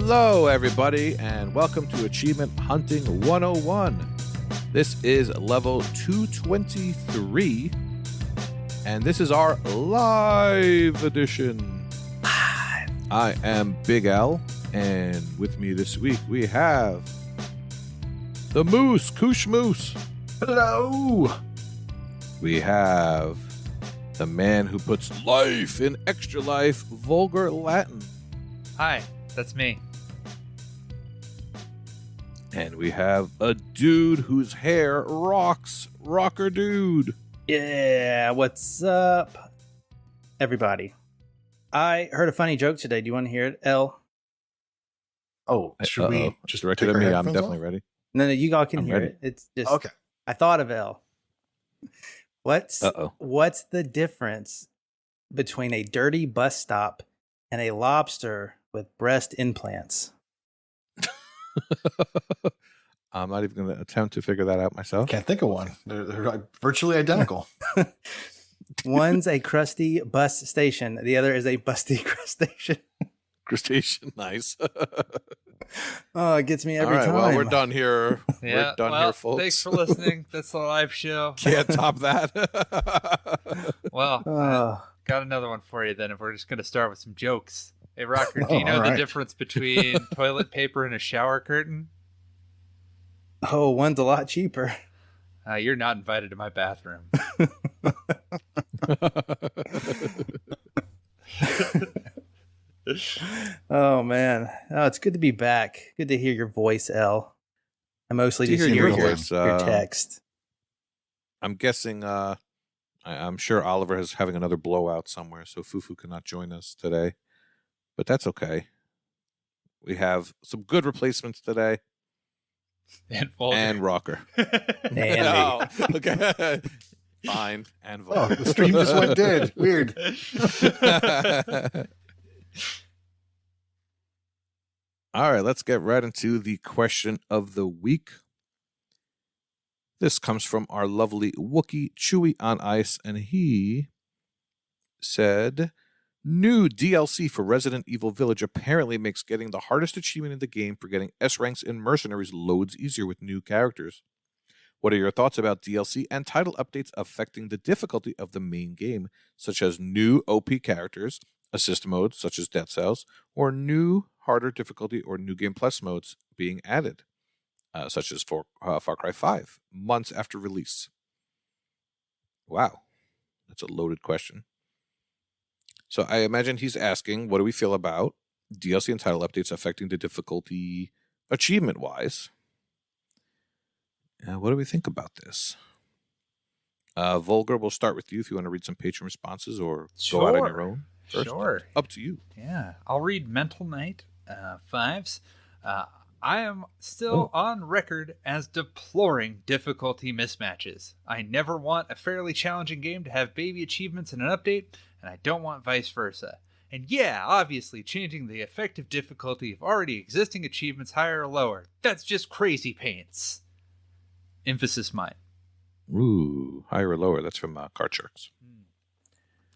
Hello, everybody, and welcome to Achievement Hunting 101. This is level 223, and this is our live edition. I am Big L, and with me this week we have the Moose, KooshMoose. Hello. We have the man who puts life in extra life, Vulgar Latin. Hi, that's me. And we have a dude whose hair rocks, rawkerdude. Yeah, what's up, everybody? I heard a funny joke today. Do you want to hear it, L? Oh, should we just directed take at our me? I'm headphones definitely off? ready. No, you all can I'm hear ready. it. It's just Okay. I thought of L. What's the difference between a dirty bus stop and a lobster with breast implants? I'm not even going to attempt to figure that out myself. Can't think of one. They're like virtually identical. One's a crusty bus station. The other is a busty crustacean. Crustacean, nice. Oh, it gets me every All right, time. well, we're done here. Yeah, We're done well, here, folks. thanks for listening. That's the live show. Can't top that. Well, Oh. got another one for you then if we're just going to start with some jokes. Hey, Rocker, do you know all the right. difference between toilet paper and a shower curtain? Oh, one's a lot cheaper. You're not invited to my bathroom. Oh man, oh, it's good to be back. Good to hear your voice, L. I mostly To just hear hear your your, voice, your text. I'm guessing, I'm sure Oliver is having another blowout somewhere, so Fufu cannot join us today. But that's okay. We have some good replacements today. And Vulgar. And Rocker. Andy. No. Okay. Fine. And Oh, Vulgar. the stream just went dead. Weird. All right, let's get right into the question of the week. This comes from our lovely Wookiee Chewy on Ice, and he said, new DLC for Resident Evil Village apparently makes getting the hardest achievement in the game for getting S ranks in Mercenaries loads easier with new characters. What are your thoughts about DLC and title updates affecting the difficulty of the main game, such as new OP characters, assist modes such as Death Cells, or new harder difficulty or new game plus modes being added, such as for Far Cry 5, months after release? Wow, that's a loaded question. So I imagine he's asking, what do we feel about DLC and title updates affecting the difficulty achievement-wise? What do we think about this? Vulgar, we'll start with you if you want to read some patron responses or go out on your own. First. Sure. Up to you. Yeah, I'll read Mental Knight 5s. I am still on record as deploring difficulty mismatches. I never want a fairly challenging game to have baby achievements in an update, and I don't want vice versa. And yeah, obviously changing the effective difficulty of already existing achievements higher or lower. That's just crazy pants. Emphasis mine. Ooh, higher or lower? That's from Card Sharks.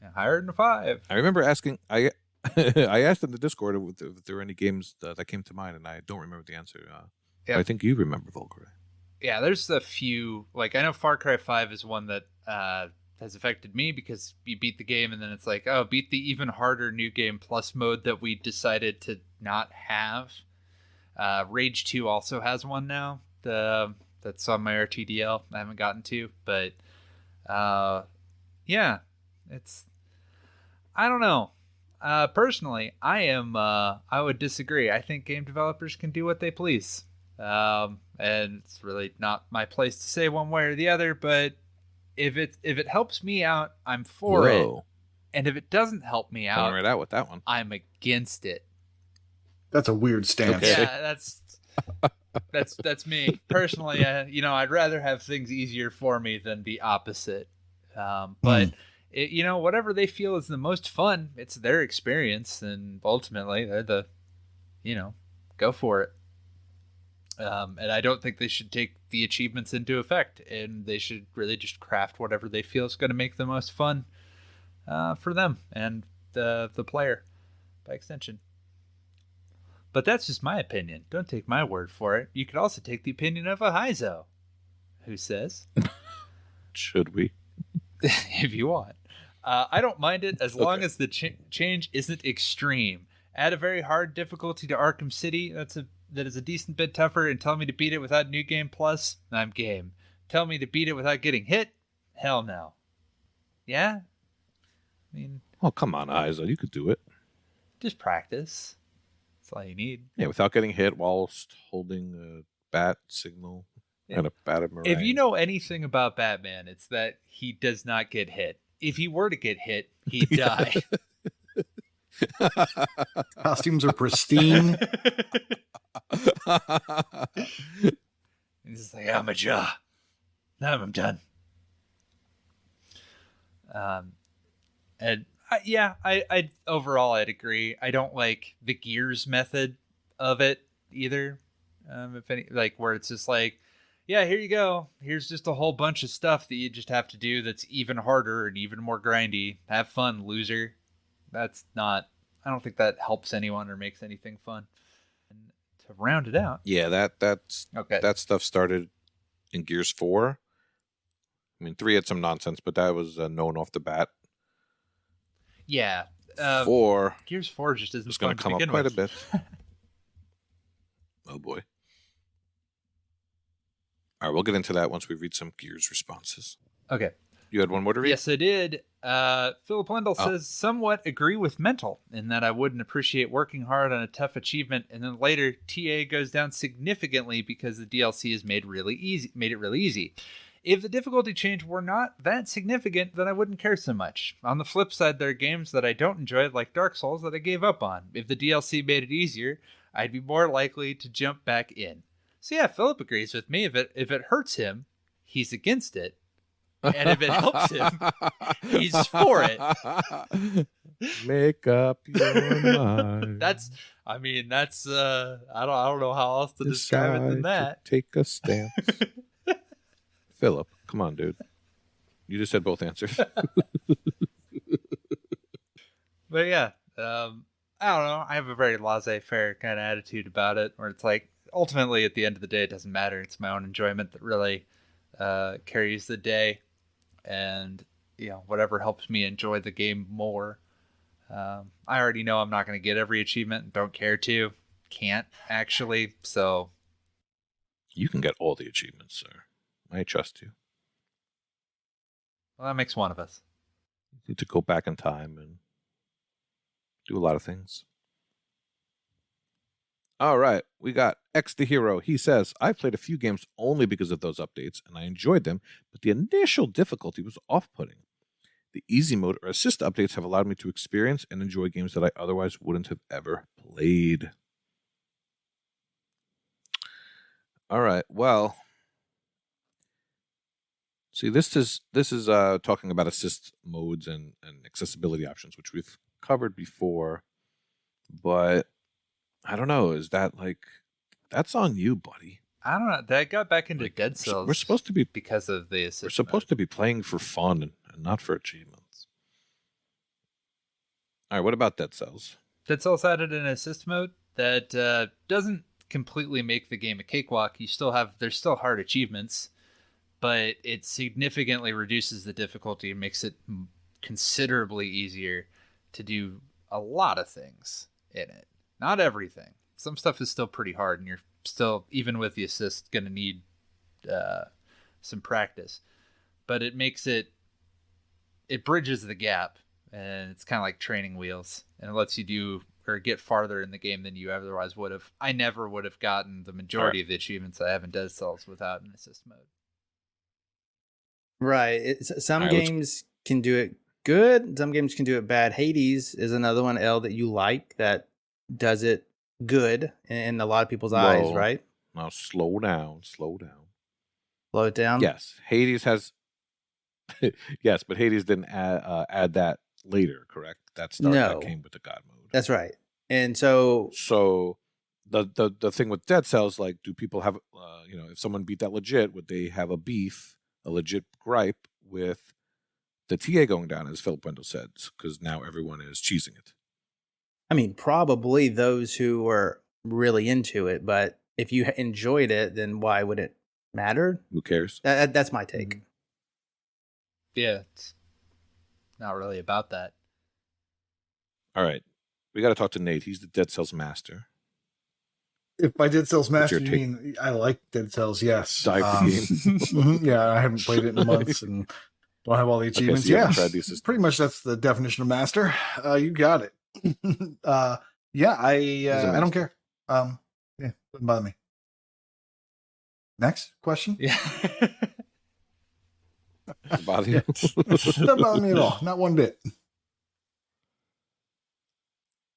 Yeah, higher than a 5. I remember asking, I asked in the Discord if there were any games that came to mind, and I don't remember the answer. Yeah. I think you remember, Vulgar. Yeah, there's a few. Like, I know Far Cry 5 is one that has affected me because you beat the game and then it's like, oh, beat the even harder new game plus mode that we decided to not have. Rage 2 also has one now. That's on my RTDL. I haven't gotten to, but yeah, it's, I don't know. Personally, I would disagree. I think game developers can do what they please. And it's really not my place to say one way or the other, but if it helps me out, I'm for it. And if it doesn't help me Coming out, right out with that one. I'm against it. That's a weird stance. Okay. Yeah, that's me personally. I'd rather have things easier for me than the opposite. But whatever they feel is the most fun, it's their experience, and ultimately they're go for it. And I don't think they should take the achievements into effect, and they should really just craft whatever they feel is going to make the most fun for them and the player by extension. But that's just my opinion. Don't take my word for it. You could also take the opinion of a Heizo, who says, should we? if you want. I don't mind it as long as the change isn't extreme. Add a very hard difficulty to Arkham City that is a decent bit tougher, and tell me to beat it without New Game Plus, I'm game. Tell me to beat it without getting hit? Hell no. Yeah? I mean... Oh, come on, Aiza. You could do it. Just practice. That's all you need. Yeah, without getting hit whilst holding a bat signal and a Batarang. If you know anything about Batman, it's that he does not get hit. If he were to get hit, he'd die. Costumes are pristine. He's just like, I'm a jaw. Now I'm done. And I overall I'd agree. I don't like the gears method of it either. If any, like where it's just like, yeah, here you go. Here's just a whole bunch of stuff that you just have to do that's even harder and even more grindy. Have fun, loser. That's not. I don't think that helps anyone or makes anything fun. And to round it out, yeah, that's okay. That stuff started in Gears 4. I mean, 3 had some nonsense, but that was known off the bat. Yeah. 4. Gears 4 just isn't it's going to come up quite a bit. Oh, boy. All right, we'll get into that once we read some Gears responses. Okay. You had one more to read? Yes, I did. Philip Wendell says, somewhat agree with Mental in that I wouldn't appreciate working hard on a tough achievement, and then later TA goes down significantly because the DLC is made it really easy. If the difficulty change were not that significant, then I wouldn't care so much. On the flip side, there are games that I don't enjoy, like Dark Souls, that I gave up on. If the DLC made it easier, I'd be more likely to jump back in. So yeah, Philip agrees with me. If it hurts him, he's against it. And if it helps him, he's for it. Make up your mind. I don't know how else to describe it than that. Take a stance. Philip, come on, dude. You just said both answers. But yeah, I don't know. I have a very laissez-faire kind of attitude about it, where it's like, ultimately, at the end of the day, it doesn't matter. It's my own enjoyment that really carries the day. And, whatever helps me enjoy the game more. I already know I'm not going to get every achievement and don't care to. Can't, actually. So. You can get all the achievements, sir. I trust you. Well, that makes one of us. You need to go back in time and do a lot of things. All right, we got X the Hero. He says, I played a few games only because of those updates, and I enjoyed them, but the initial difficulty was off-putting. The easy mode or assist updates have allowed me to experience and enjoy games that I otherwise wouldn't have ever played. All right, well, see, this is talking about assist modes and accessibility options, which we've covered before, but I don't know. Is that that's on you, buddy? I don't know. That got back into Dead Cells. We're supposed to be because of the assist. We're supposed to be playing for fun and not for achievements. All right. What about Dead Cells? Dead Cells added an assist mode that doesn't completely make the game a cakewalk. There's still hard achievements, but it significantly reduces the difficulty and makes it considerably easier to do a lot of things in it. Not everything. Some stuff is still pretty hard, and you're still, even with the assist, going to need some practice. But it makes it bridges the gap, and it's kind of like training wheels, and it lets you do or get farther in the game than you otherwise would have. I never would have gotten the majority of the achievements I have in Dead Cells without an assist mode. Right. Some games can do it good. Some games can do it bad. Hades is another one, L, that you like, that does it good in a lot of people's eyes, right? Now slow down. Slow it down? Yes. Hades has... yes, but Hades didn't add that later, correct? That came with the God mode. That's right. And so the thing with Dead Cells, do people have, if someone beat that legit, would they have a legit gripe with the TA going down, as Philip Wendell said, because now everyone is cheesing it? I mean, probably those who were really into it. But if you enjoyed it, then why would it matter? Who cares? That's my take. Yeah, it's not really about that. All right. We got to talk to Nate. He's the Dead Cells master. If by Dead Cells Master, your you mean I like Dead Cells, yes. Dive the game. Mhm, yeah, I haven't played it in months and don't have all the achievements. so you Yeah, haven't tried these systems. pretty much that's the definition of master. You got it. Yeah, I don't care. Yeah, doesn't bother me. Next question. Yeah. Does it bother you? Doesn't bother me at all. Not one bit.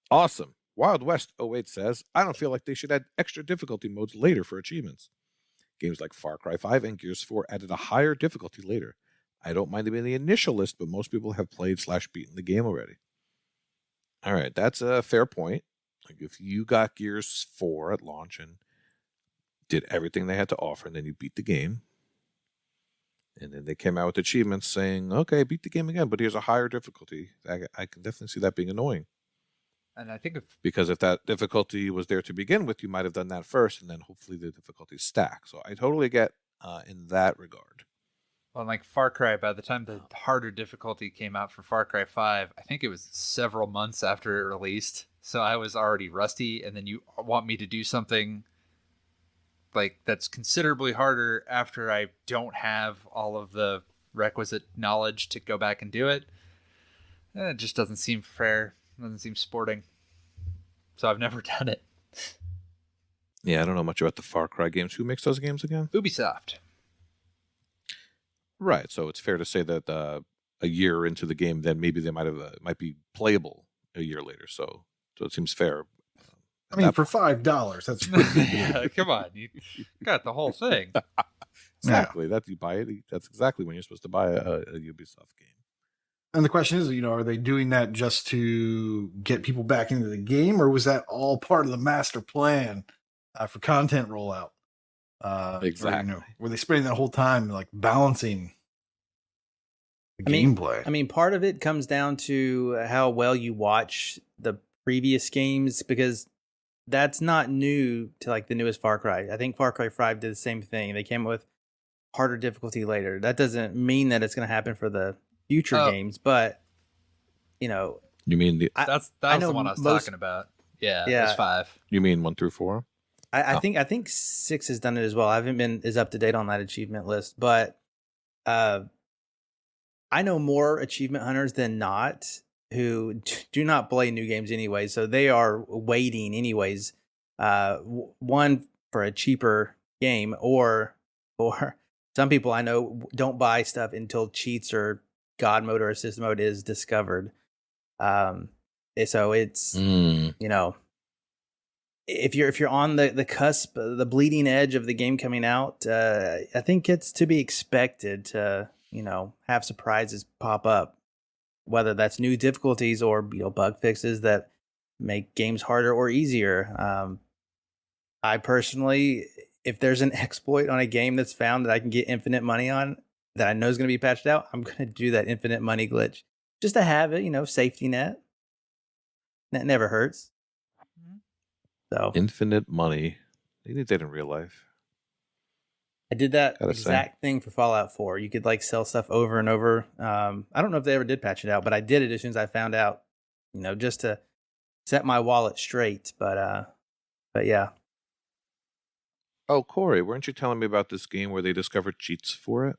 Awesome. Wild West 08 says, I don't feel like they should add extra difficulty modes later for achievements. Games like Far Cry 5 and Gears 4 added a higher difficulty later. I don't mind them in the initial list, but most people have played / beaten the game already. All right, that's a fair point. Like if you got Gears 4 at launch and did everything they had to offer, and then you beat the game, and then they came out with achievements saying, okay, beat the game again, but here's a higher difficulty. I can definitely see that being annoying. And I think because if that difficulty was there to begin with, you might have done that first, and then hopefully the difficulties stack. So I totally get in that regard. Well, like Far Cry, by the time the harder difficulty came out for Far Cry 5, I think it was several months after it released. So I was already rusty, and then you want me to do something like that's considerably harder after I don't have all of the requisite knowledge to go back and do it. It just doesn't seem fair. It doesn't seem sporting. So I've never done it. Yeah, I don't know much about the Far Cry games. Who makes those games again? Ubisoft. Right. So it's fair to say that a year into the game, then maybe they might be playable a year later. So it seems fair. I mean, for $5, that's pretty Yeah, come on. You got the whole thing. Exactly. That you buy it. That's exactly when you're supposed to buy a Ubisoft game. And the question is, are they doing that just to get people back into the game, or was that all part of the master plan for content rollout? Exactly. Or, were they spending that whole time like balancing the gameplay? I mean, part of it comes down to how well you watch the previous games, because that's not new to like the newest Far Cry. I think Far Cry 5 did the same thing. They came with harder difficulty later. That doesn't mean that it's going to happen for the future games, but you mean that's the one I was talking about. Yeah, it was 5. You mean 1 through 4? I think 6 has done it as well. I haven't been as up to date on that achievement list, but I know more achievement hunters than not who do not play new games anyway, so they are waiting anyways. One, for a cheaper game, or some people I know don't buy stuff until cheats or God mode or assist mode is discovered. So it's if you're on the cusp, the bleeding edge of the game coming out, I think it's to be expected to have surprises pop up, whether that's new difficulties or bug fixes that make games harder or easier. I personally, if there's an exploit on a game that's found that I can get infinite money on, that I know is going to be patched out, I'm going to do that infinite money glitch just to have it, safety net. That never hurts. So infinite money. They did that in real life. I did that exact thing for Fallout 4. You could sell stuff over and over. I don't know if they ever did patch it out, but I did it as soon as I found out, just to set my wallet straight. But yeah. Oh, Corey, weren't you telling me about this game where they discovered cheats for it?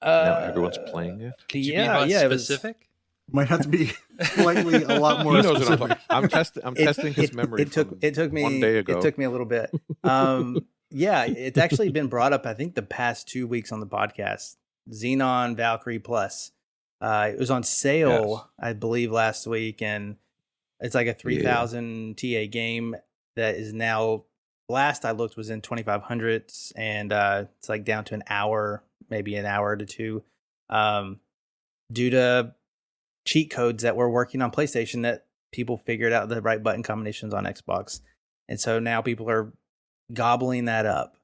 Now everyone's playing it. Yeah, specific. Might have to be slightly a lot more. He knows what I'm talking. I'm testing his memory. It took me 1 day ago. It took me a little bit. Yeah, it's actually been brought up, I think, the past 2 weeks on the podcast. Xenon Valkyrie Plus. It was on sale, I believe, last week, and it's like a 3,000 TA game that is now, last I looked, was in 2,500s, and it's down to an hour, maybe an hour to two, due to cheat codes that were working on PlayStation that people figured out the right button combinations on Xbox. And so now people are gobbling that up,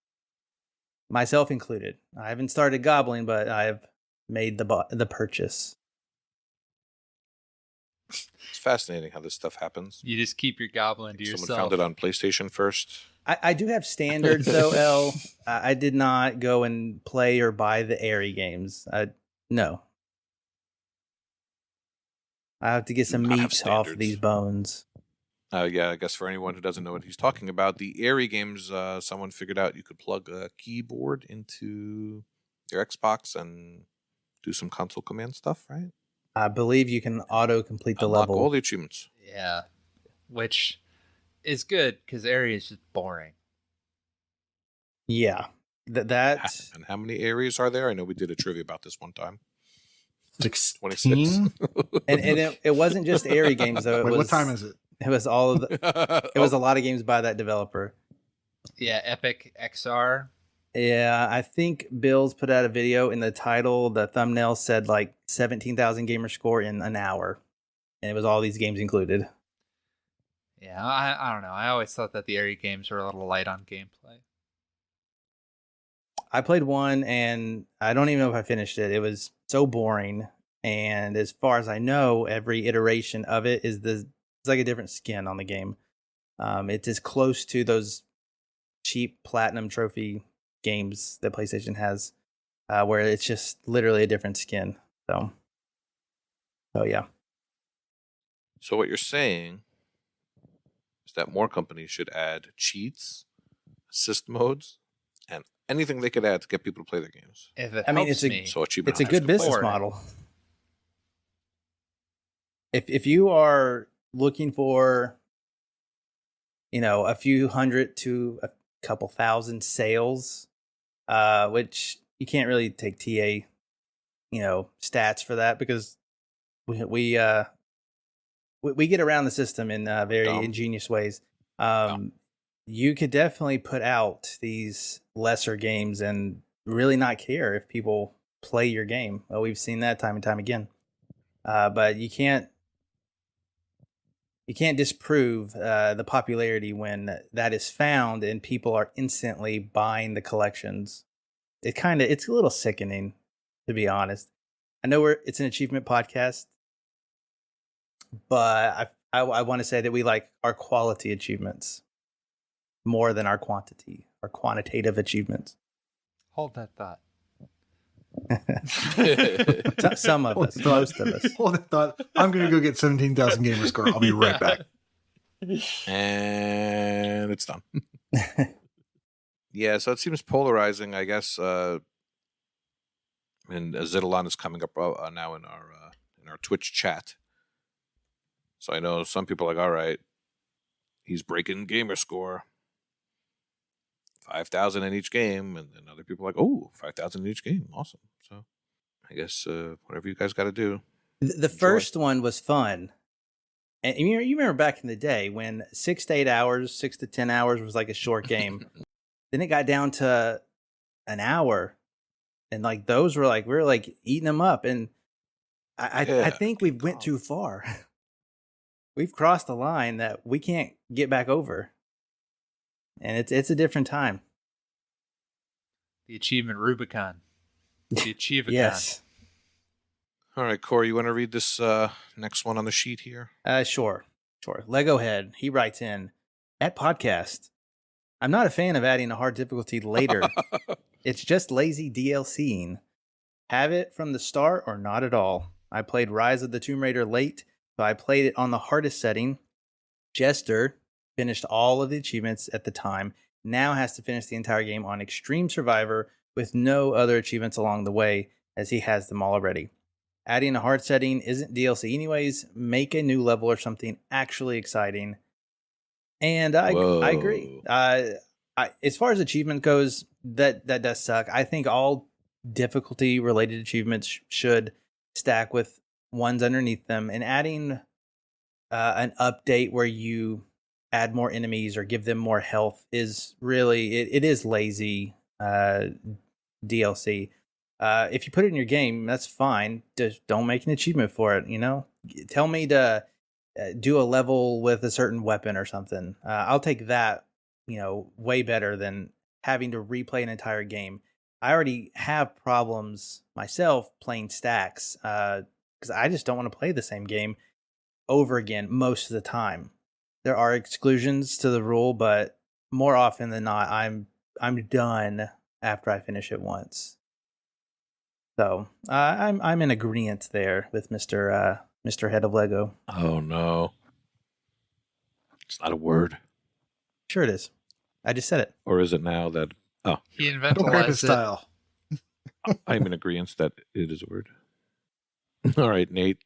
myself included. I haven't started gobbling, but I've made the purchase. It's fascinating how this stuff happens. You just keep your goblin to Someone yourself. found it on PlayStation first. I do have standards though, L. I did not go and play or buy the Airy games. No. I have to get some I have meat off standards. these bones. Yeah, I guess for anyone who doesn't know what he's talking about, the Airy games, someone figured out you could plug a keyboard into your Xbox and do some console command stuff, right? I believe you can auto complete the Unlock level. all the achievements. Yeah, which is good because area is just boring. Yeah. That And how many areas are there? I know we did a trivia about this one time. 16? 26. and it wasn't just Airy games though. Wait, what time is it? It was all of the, it was a lot of games by that developer. Yeah, Epic XR. Yeah, I think Bill's put out a video. In the title, the thumbnail said like 17,000 gamer score in an hour, and it was all these games included. Yeah, I don't know. I always thought that the area games were a little light on gameplay. I played one, and I don't even know if I finished it. It was so boring, and as far as I know, every iteration of it is it's like a different skin on the game. It's as close to those cheap platinum trophy games that PlayStation has, where it's just literally a different skin. So yeah. So what you're saying is that more companies should add cheats, assist modes, and anything they could add to get people to play their games. If it I mean, helps it's a- me, So achievement It's a hunters good can play. business afford it. model. If you are looking for, a few hundred to a couple thousand sales, which you can't really take TA, stats for that because we get around the system in very Dumb. ingenious ways. You could definitely put out these lesser games and really not care if people play your game. Well, we've seen that time and time again. But you can't disprove the popularity when that is found and people are instantly buying the collections. It's a little sickening, to be honest. I know it's an achievement podcast, but I want to say that we like our quality achievements more than our quantitative achievements. hold that thought. Some of us, most of us. Hold that thought. I'm going to go get 17,000 gamer score. I'll be right back. And it's done. Yeah, so it seems polarizing, I guess. And Zidalon is coming up now in our Twitch chat. So I know some people are like, all right, he's breaking gamer score. 5,000 in each game, and then other people are like, oh, 5,000 in each game, awesome. So I guess whatever you guys got to do. The first one was fun. And you remember back in the day when 6 to 8 hours, 6 to 10 hours was like a short game. Then it got down to an hour. And like those were like, we were like eating them up. And I think we've went too far. We've crossed the line that we can't get back over. And it's a different time. The achievement Rubicon. The Achievicon. Yes. All right, Corey, you want to read this next one on the sheet here? Sure. Lego Head, he writes in, at podcast, I'm not a fan of adding a hard difficulty later. It's just lazy DLCing. Have it from the start or not at all. I played Rise of the Tomb Raider late, so I played it on the hardest setting. Jester finished all of the achievements at the time, now has to finish the entire game on Extreme Survivor with no other achievements along the way, as he has them all already. Adding a hard setting isn't DLC anyways. Make a new level or something actually exciting. And I agree. As far as achievement goes, that does suck. I think all difficulty related achievements should stack with ones underneath them, and adding an update where you add more enemies or give them more health is really it is lazy DLC. If you put it in your game, that's fine. Just don't make an achievement for it. Tell me to do a level with a certain weapon or something. I'll take that. Way better than having to replay an entire game. I already have problems myself playing stacks because I just don't want to play the same game over again most of the time. There are exclusions to the rule, but more often than not, I'm done after I finish it once. So I'm in agreement there with Mr. Head of Lego. Oh no, it's not a word. Sure it is. I just said it. Or is it now that? Oh, He Don't grab his inventilized it. style. I'm in agreement that it is a word. All right, Nate.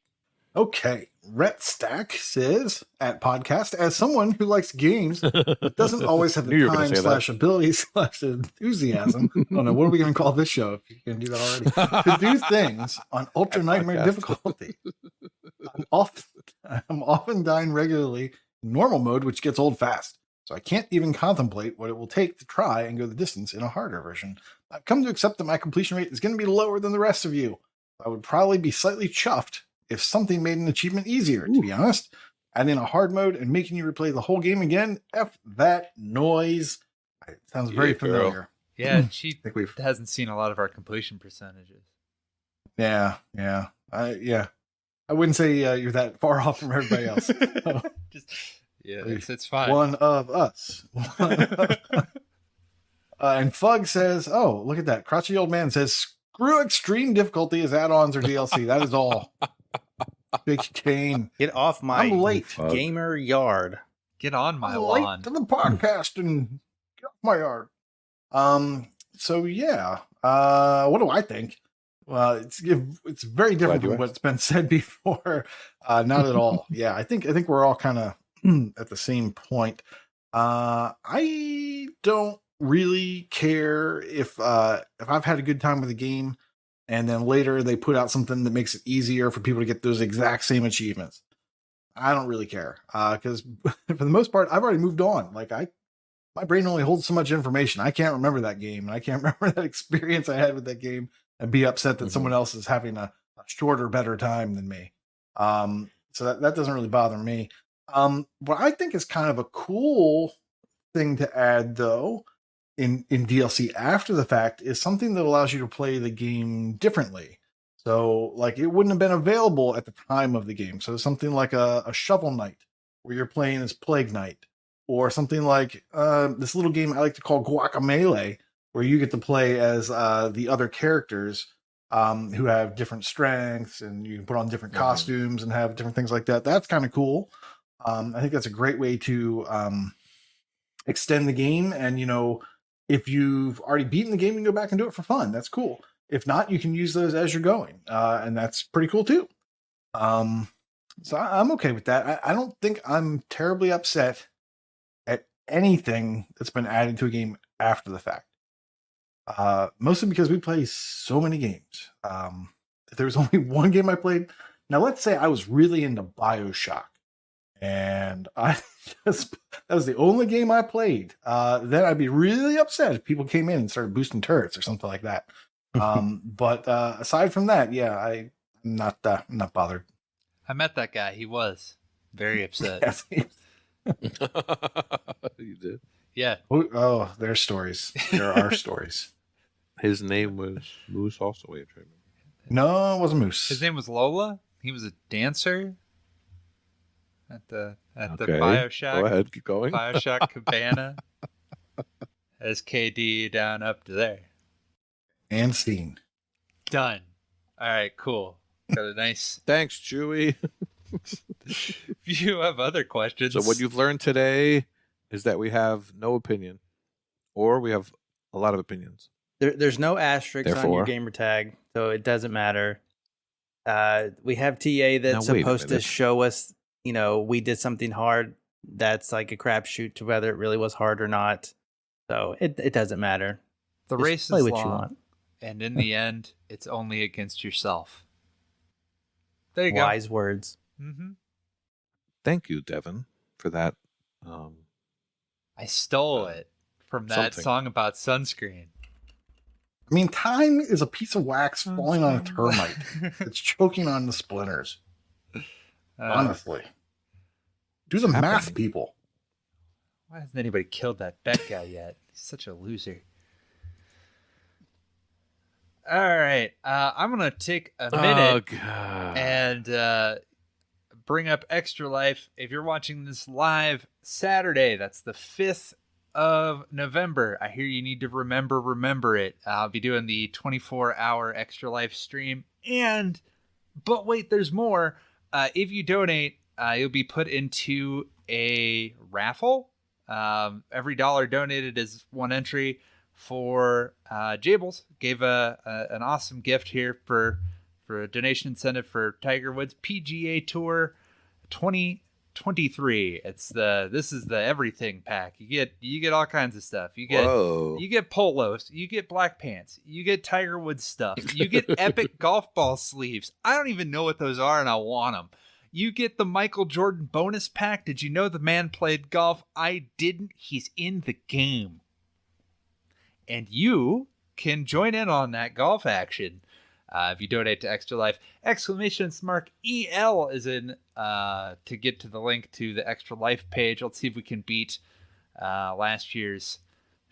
Okay. Rhett Stack says at podcast, as someone who likes games but doesn't always have Knew you the were gonna time say that. / ability / enthusiasm. Oh no, what are we going to call this show if you can do that already? To do things on Ultra Nightmare Podcast. difficulty. I'm often dying regularly in normal mode, which gets old fast. So I can't even contemplate what it will take to try and go the distance in a harder version. I've come to accept that my completion rate is going to be lower than the rest of you. I would probably be slightly chuffed if something made an achievement easier, to be honest. Adding a hard mode and making you replay the whole game again, F that noise. It sounds very Yeah, girl. familiar. Yeah, she I think we've, hasn't seen a lot of our completion percentages. yeah. I wouldn't say you're that far off from everybody else. Just, yeah, it's fine. One of us. And Fug says, oh, look at that. Crotchety old man says, screw extreme difficulty as add-ons or DLC. That is all. Big Kane. Get off my I'm late. gamer yard. Get on my I'm lawn. late to the podcast and get off my yard. So yeah. What do I think? Well, it's very different Glad you from what's been said before. Not at all. Yeah, I think we're all kind of at the same point. I don't really care if I've had a good time with the game and then later they put out something that makes it easier for people to get those exact same achievements. I don't really care because for the most part, I've already moved on. Like my brain only holds so much information. I can't remember that game, and I can't remember that experience I had with that game, and be upset that someone else is having a shorter, better time than me. So that doesn't really bother me. What I think is kind of a cool thing to add, though, in DLC after the fact, is something that allows you to play the game differently. So, like, it wouldn't have been available at the time of the game. So something like a Shovel Knight, where you're playing as Plague Knight, or something like this little game I like to call Guacamelee, where you get to play as the other characters who have different strengths, and you can put on different costumes and have different things like that. That's kind of cool. I think that's a great way to extend the game. And, you know, if you've already beaten the game, you can go back and do it for fun. That's cool. If not, you can use those as you're going. And that's pretty cool too. So I'm okay with that. I don't think I'm terribly upset at anything that's been added to a game after the fact. Mostly because we play so many games. If there was only one game I played, now let's say I was really into BioShock, and that was the only game I played. Then I'd be really upset if people came in and started boosting turrets or something like that. But aside from that, yeah, I'm not bothered. I met that guy. He was very upset. Yes. You did. Yeah. Oh, there's stories. There are stories. His name was Moose. Also, wait, try to remember. No, it wasn't Moose. His name was Lola. He was a dancer at the Okay. BioShock. Go ahead, keep going. BioShock Cabana. As KD down up to there. And scene. Done. All right, cool. Got a nice. Thanks, Chewy. If you have other questions. So what you've learned today is that we have no opinion, or we have a lot of opinions. There's no asterisk on Therefore- your gamer tag, so it doesn't matter. We have TA that's Now, wait a supposed to minute. show us, you know, we did something hard. That's like a crapshoot to whether it really was hard or not. So it doesn't matter. the Just race play is what long, you want. and in the end, it's only against yourself. There you Wise words. go. Mm-hmm. Thank you, Devin, for that. I stole it from that something. song about sunscreen. I mean, time is a piece of wax falling on a termite. It's choking on the splinters. Honestly. Do the happening. math, people. Why hasn't anybody killed that Beck guy yet? He's such a loser. All right. I'm going to take a minute God. and bring up Extra Life. If you're watching this live Saturday, that's the 5th of November. I hear you need to remember it. I'll be doing the 24-hour Extra Life stream. But wait, there's more. If you donate, you'll be put into a raffle. Every dollar donated is one entry for Jables. Gave an awesome gift here for a donation incentive for Tiger Woods PGA Tour 2023. This is the everything pack. You get all kinds of stuff. You get polos, you get black pants, you get Tiger Woods stuff, you get epic golf ball sleeves. I don't even know what those are, and I want them. You get the Michael Jordan bonus pack. Did you know the man played golf? I didn't. He's in the game. And you can join in on that golf action if you donate to Extra Life. !mark EL is in to get to the link to the Extra Life page. Let's see if we can beat last year's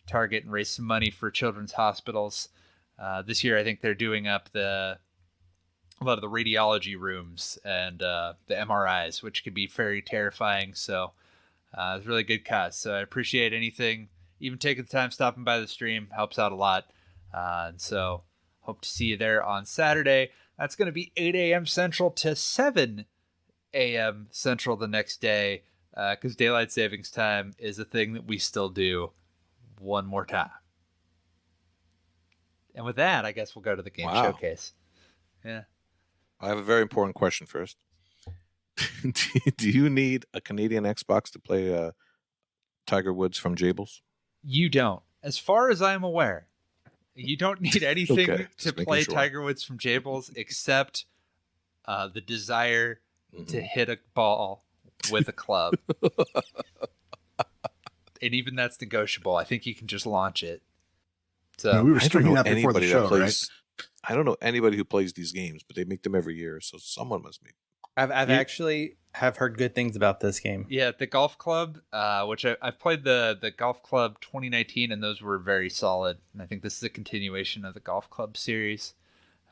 target and raise some money for children's hospitals. This year, I think they're doing up a lot of the radiology rooms and the MRIs, which can be very terrifying. So it's a really good cause. So I appreciate anything, even taking the time, stopping by the stream, helps out a lot. And so hope to see you there on Saturday. That's going to be 8 a.m. Central to 7 a.m. Central the next day, because daylight savings time is a thing that we still do one more time. And with that, I guess we'll go to the game showcase. Yeah. I have a very important question first. Do you need a Canadian Xbox to play Tiger Woods from Jables? You don't. As far as I'm aware, you don't need anything Okay, to just making play sure. Tiger Woods from Jables except the desire to hit a ball with a club. And even that's negotiable. I think you can just launch it. So Yeah, we were I don't streaming know that before the anybody show, that plays. I don't know anybody who plays these games, but they make them every year, so someone must make. I've actually have heard good things about this game. yeah, the golf club, which I've played the golf club 2019, and those were very solid. And I think this is a continuation of the golf club series.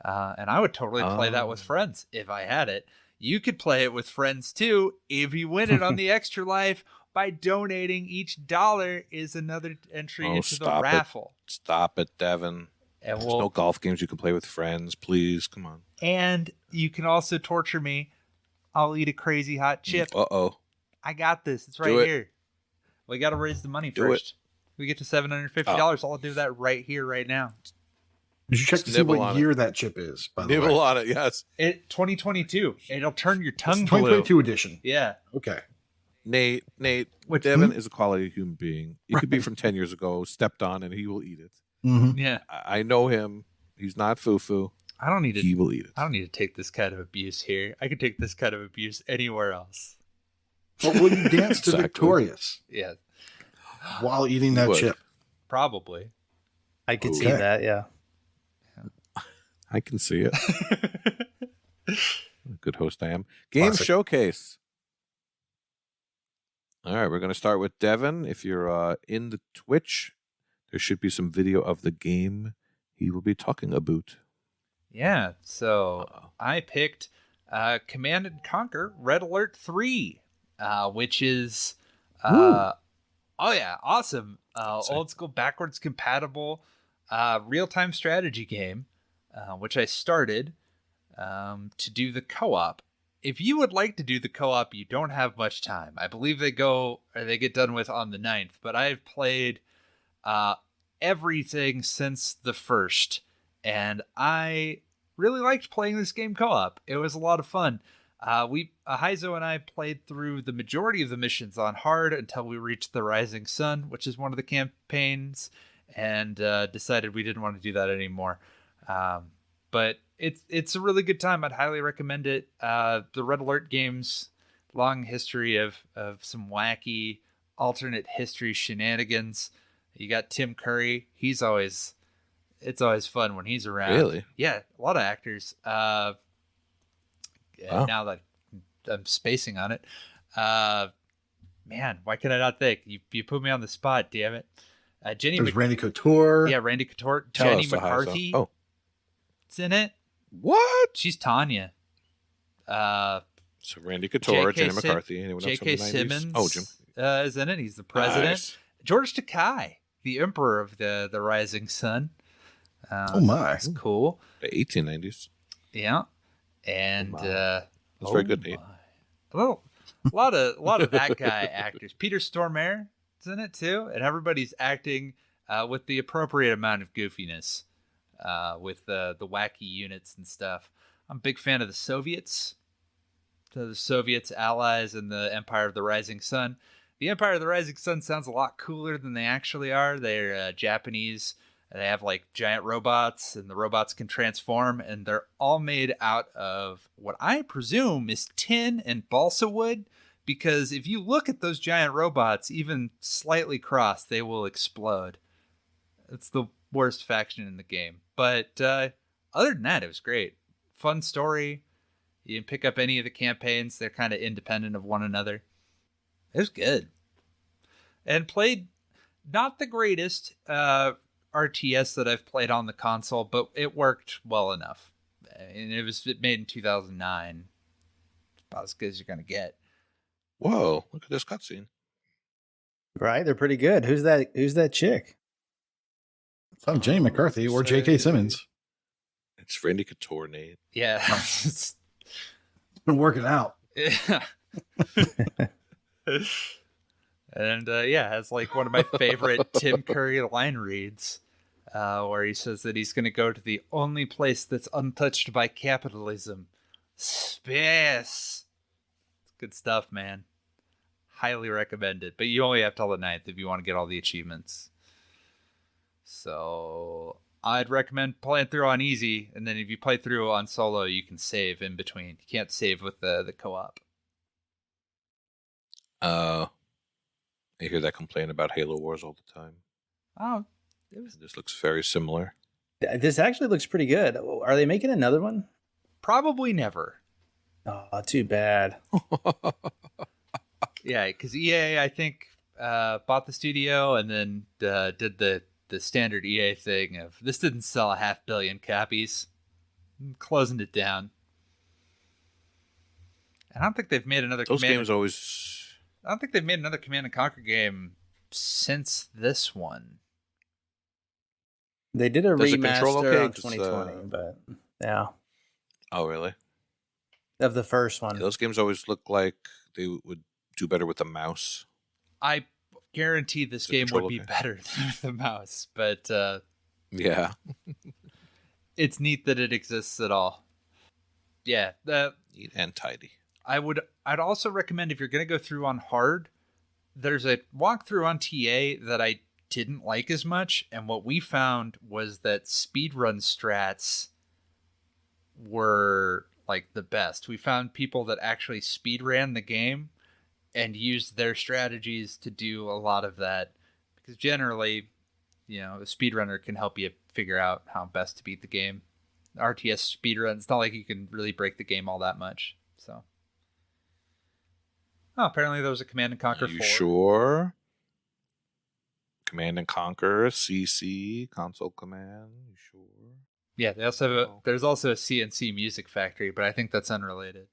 And I would totally play that with friends if I had it. You could play it with friends too if you win it on the Extra Life by donating. Each dollar is another entry into the raffle. Stop it, Devin. And There's no golf games you can play with friends. Please, come on. And you can also torture me. I'll eat a crazy hot chip. Uh-oh. I got this. It's right Do it. here. We got to raise the money Do first. We get to $750. I'll do that right here, right now. Did you check to see Nibble what on year that chip is? By the Nibble way, on it, yes. 2022. It'll turn your tongue it's blue. 2022 edition. Yeah. Okay. Nate, Devin is a quality human being. He could be from 10 years ago, stepped on, and he will eat it. Mm-hmm. Yeah. I know him. He's not foo-foo. I don't need to. He will eat it. I don't need to take this kind of abuse here. I could take this kind of abuse anywhere else. But will you dance to Exactly. Victorious Yeah. while eating that would. chip? Probably. I could see Okay. that, yeah. I can see it. Good host I am. Game Classic. showcase. All right, we're going to start with Devin. If you're in the Twitch, there should be some video of the game he will be talking about. Yeah. So I picked Command and Conquer Red Alert 3, which is awesome. Old school backwards compatible real-time strategy game, which I started to do the co-op. If you would like to do the co-op, you don't have much time. I believe they get done with on the 9th, but I've played everything since the 1st, and I really liked playing this game co-op. It was a lot of fun. Heizo and I played through the majority of the missions on hard until we reached the Rising Sun, which is one of the campaigns, and decided we didn't want to do that anymore. But it's a really good time. I'd highly recommend it. The Red Alert games, long history of some wacky alternate history shenanigans. You got Tim Curry. It's always fun when he's around. Really? Yeah, a lot of actors. Wow. Now that I'm spacing on it, man, why can I not think? You put me on the spot, damn it. There's Randy Couture. Yeah, Randy Couture. Tell Jenny us, Heizo. McCarthy. Oh, It's in it. what? She's Tanya. So Randy Couture, Jenny McCarthy, anyone else from the J.K. 90s? Simmons Oh, Jim. is in it. He's the president. Nice. George Takei, the emperor of the Rising Sun. Oh my, That's cool. The 1890s. Yeah, and That's very good, Nate. Well, a lot of that guy actors. Peter Stormare is in it too, and everybody's acting with the appropriate amount of goofiness, with the wacky units and stuff. I'm a big fan of the Soviets. So the Soviets, allies, and the Empire of the Rising Sun. The Empire of the Rising Sun sounds a lot cooler than they actually are. They're Japanese. They have like giant robots, and the robots can transform, and they're all made out of what I presume is tin and balsa wood, because if you look at those giant robots, even slightly crossed, they will explode. It's the worst faction in the game. But other than that, it was great. Fun story. You can pick up any of the campaigns. They're kind of independent of one another. It was good. And played not the greatest RTS that I've played on the console, but it worked well enough. And it was made in 2009. About as good as you're going to get. Whoa, look at this cutscene. Right, they're pretty good. Who's that chick? it's not Jenny McCarthy or J.K. Simmons. It's Randy Couture, Nate. Yeah. It's been working out. Yeah. And yeah, it's like one of my favorite Tim Curry line reads, where he says that he's going to go to the only place that's untouched by capitalism. Space. Good stuff, man. Highly recommended. But you only have till the 9th if you want to get all the achievements. So I'd recommend playing through on easy, and then if you play through on solo, you can save in between. You can't save with the co-op. I hear that complaint about Halo Wars all the time. Oh, This looks very similar. This actually looks pretty good. Are they making another one? probably never. Oh, too bad. Yeah, because EA, I think, bought the studio and then did the standard EA thing of this didn't sell 500 million copies, closing it down. And I don't think they've made another. Those games always. I don't think they've made another Command and Conquer game since this one. They did a Does it remaster control okay? on 2020, but yeah, Oh, really? of the first one. Yeah, those games always look like they would do better with the mouse. I guarantee this Does it game would control be okay? better than the mouse, but Yeah. it's neat that it exists at all. Yeah, Neat and tidy. I'd also recommend if you're going to go through on hard, there's a walkthrough on TA that I didn't like as much, and what we found was that speedrun strats were like the best. We found people that actually speedran the game and used their strategies to do a lot of that, because generally, you know, a speedrunner can help you figure out how best to beat the game. RTS speedrun, it's not like you can really break the game all that much. So, oh, apparently there was a Command and Conquer 4. You sure? Command and Conquer, CC, console command. You sure? Yeah, they also have there's also a CNC Music Factory, but I think that's unrelated.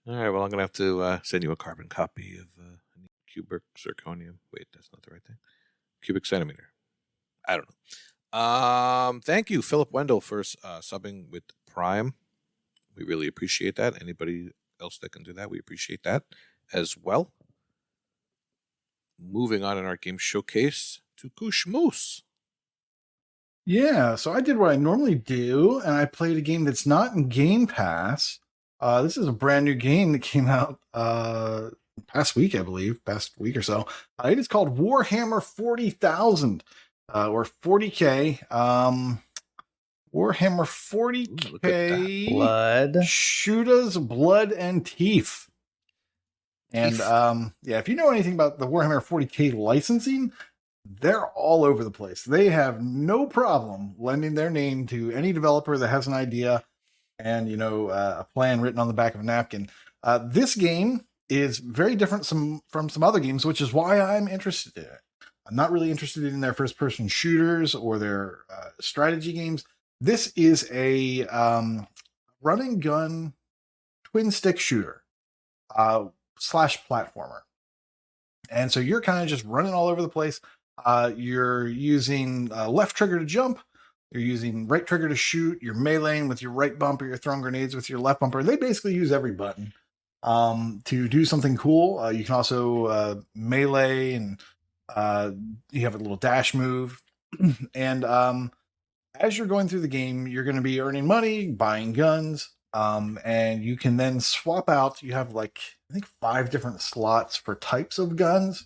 All right, well, I'm going to have to send you a carbon copy of cubic zirconium. Wait, that's not the right thing. Cubic centimeter. I don't know. Thank you, Philip Wendell, for subbing with Prime. We really appreciate that. Anybody else that can do that, we appreciate that as well. Moving on in our game showcase to KooshMoose. Yeah, so I did what I normally do, and I played a game that's not in Game Pass. This is a brand new game that came out past week, I believe, past week or so. It is called Warhammer 40,000, or 40K. Warhammer 40K. Blood. Shootas, Blood, and Teef. And yeah, if you know anything about the Warhammer 40K licensing, they're all over the place. They have no problem lending their name to any developer that has an idea and, you know, a plan written on the back of a napkin. This game is very different from some other games, which is why I'm interested in it. I'm not really interested in their first-person shooters or their strategy games. This is a run and gun twin stick shooter slash platformer. And so you're kind of just running all over the place. You're using left trigger to jump. You're using right trigger to shoot. You're meleeing with your right bumper. You're throwing grenades with your left bumper. They basically use every button to do something cool. You can also melee, and you have a little dash move. And as you're going through the game, you're going to be earning money, buying guns, and you can then swap out. You have like, I think 5 different slots for types of guns.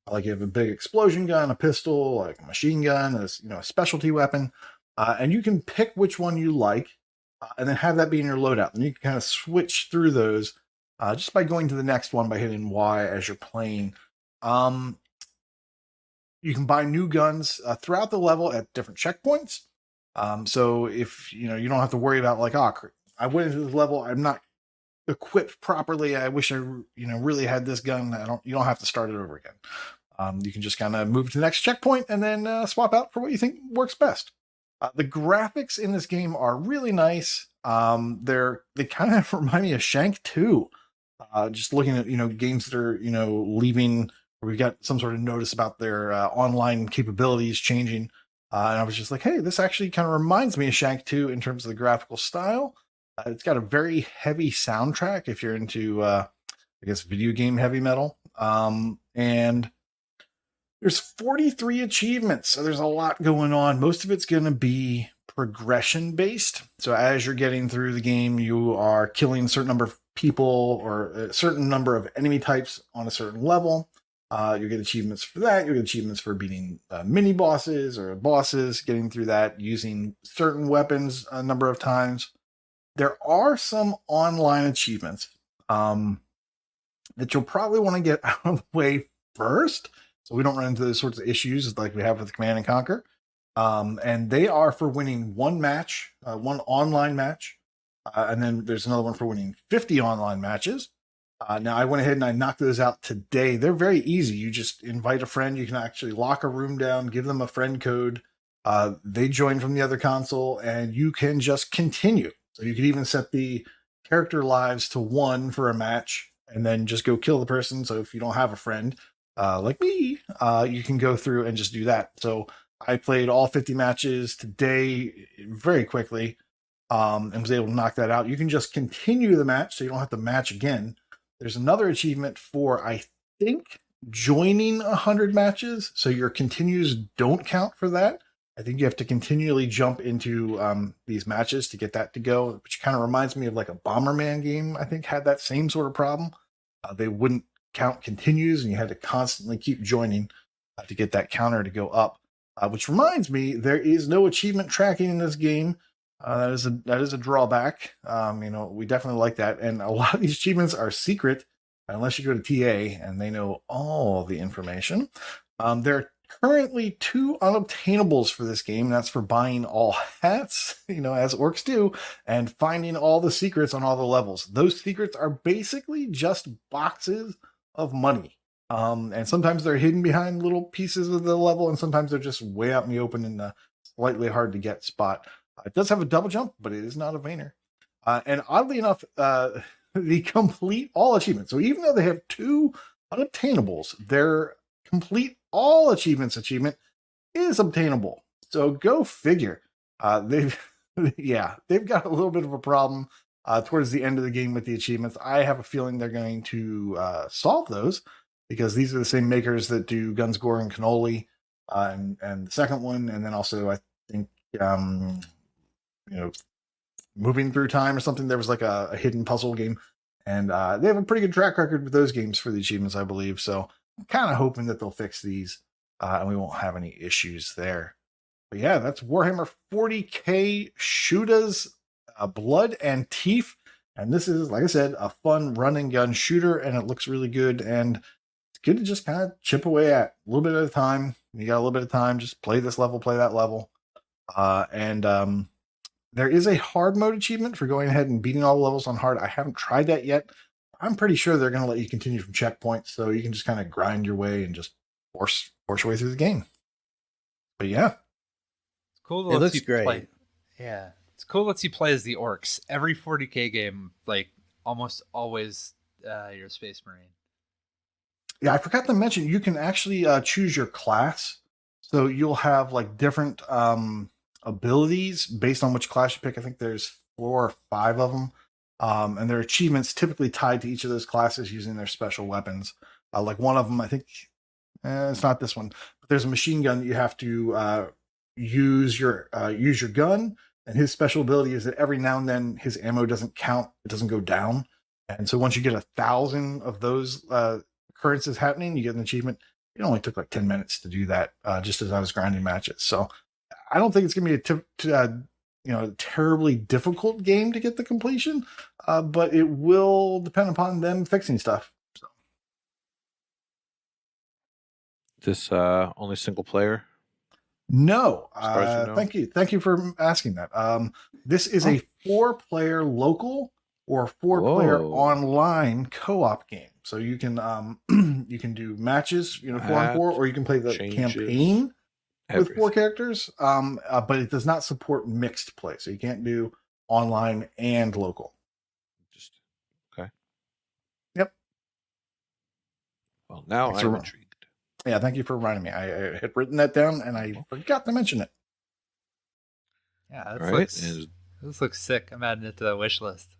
Like you have a big explosion gun, a pistol, like a machine gun, a specialty weapon, and you can pick which one you like, and then have that be in your loadout. And you can kind of switch through those just by going to the next one by hitting Y as you're playing. You can buy new guns throughout the level at different checkpoints. So if you don't have to worry about like, I went into this level, I'm not equipped properly. I wish I really had this gun. You don't have to start it over again. You can just kind of move to the next checkpoint and then swap out for what you think works best. The graphics in this game are really nice. They kind of remind me of Shank 2. Just looking at games that are leaving, where we've got some sort of notice about their online capabilities changing. And I was just like, hey, this actually kind of reminds me of Shank 2 in terms of the graphical style. It's got a very heavy soundtrack if you're into, video game heavy metal. And there's 43 achievements, so there's a lot going on. Most of it's going to be progression based. So as you're getting through the game, you are killing a certain number of people or a certain number of enemy types on a certain level. You get achievements for that. You get achievements for beating mini bosses or bosses, getting through that, using certain weapons a number of times. There are some online achievements that you'll probably want to get out of the way first, so we don't run into those sorts of issues like we have with Command and Conquer. And they are for winning one online match, and then there's another one for winning 50 online matches. Now, I went ahead and I knocked those out today. They're very easy. You just invite a friend. You can actually lock a room down, give them a friend code. They join from the other console, and you can just continue. So you could even set the character lives to 1 for a match and then just go kill the person. So if you don't have a friend like me, you can go through and just do that. So I played all 50 matches today very quickly and was able to knock that out. You can just continue the match, so you don't have to match again. There's another achievement for, I think, joining 100 matches. So your continues don't count for that. I think you have to continually jump into these matches to get that to go, which kind of reminds me of like a Bomberman game, I think, had that same sort of problem. They wouldn't count continues, and you had to constantly keep joining to get that counter to go up. Which reminds me, there is no achievement tracking in this game. That is a drawback. We definitely like that. And a lot of these achievements are secret unless you go to TA and they know all the information. There are currently 2 unobtainables for this game. That's for buying all hats, as orcs do, and finding all the secrets on all the levels. Those secrets are basically just boxes of money. And sometimes they're hidden behind little pieces of the level, and sometimes they're just way out in the open in a slightly hard to get spot. It does have a double jump, but it is not a Vayner. And oddly enough, the complete all achievements. So even though they have 2 unobtainables, their complete all achievement is obtainable. So go figure. They've got a little bit of a problem towards the end of the game with the achievements. I have a feeling they're going to solve those, because these are the same makers that do Guns, Gore, and Cannoli, and the second one, and then also I think Moving Through Time or something. There was like a hidden puzzle game, and they have a pretty good track record with those games for the achievements, I believe. So I'm kind of hoping that they'll fix these and we won't have any issues there. But yeah, that's Warhammer 40k Shootas, Blood and Teef. And this is, like I said, a fun run and gun shooter, and it looks really good. And it's good to just kind of chip away at a little bit at a time. You got a little bit of time, just play this level, play that level. And there is a hard mode achievement for going ahead and beating all the levels on hard. I haven't tried that yet. I'm pretty sure they're going to let you continue from checkpoints, so you can just kind of grind your way and just force your way through the game. But yeah, Cool. It looks great. Yeah, it's It's cool. Lets you play as the orcs. Every 40K game, like almost always, you're a Space Marine. Yeah, I forgot to mention you can actually choose your class, so you'll have like different abilities based on which class you pick. I think there's 4 or 5 of them, and there are achievements typically tied to each of those classes using their special weapons. Like one of them, I think it's not this one, but there's a machine gun that you have to use your gun, and his special ability is that every now and then his ammo doesn't count; it doesn't go down, and so once you get 1,000 of those occurrences happening, you get an achievement. It only took like 10 minutes to do that, just as I was grinding matches. So I don't think it's going to be a terribly difficult game to get the completion, but it will depend upon them fixing stuff. So. This only single player? No. As far as you know. Thank you for asking that. This is a 4-player local or 4-player online co-op game. So you can you can do matches, 4-on-4, or you can play the campaign with 4 characters. But it does not support mixed play, so you can't do online and local. Okay. Yep. Well, now I'm intrigued. Yeah, thank you for reminding me. I had written that down and I forgot to mention it. Yeah, this looks sick. I'm adding it to the wish list.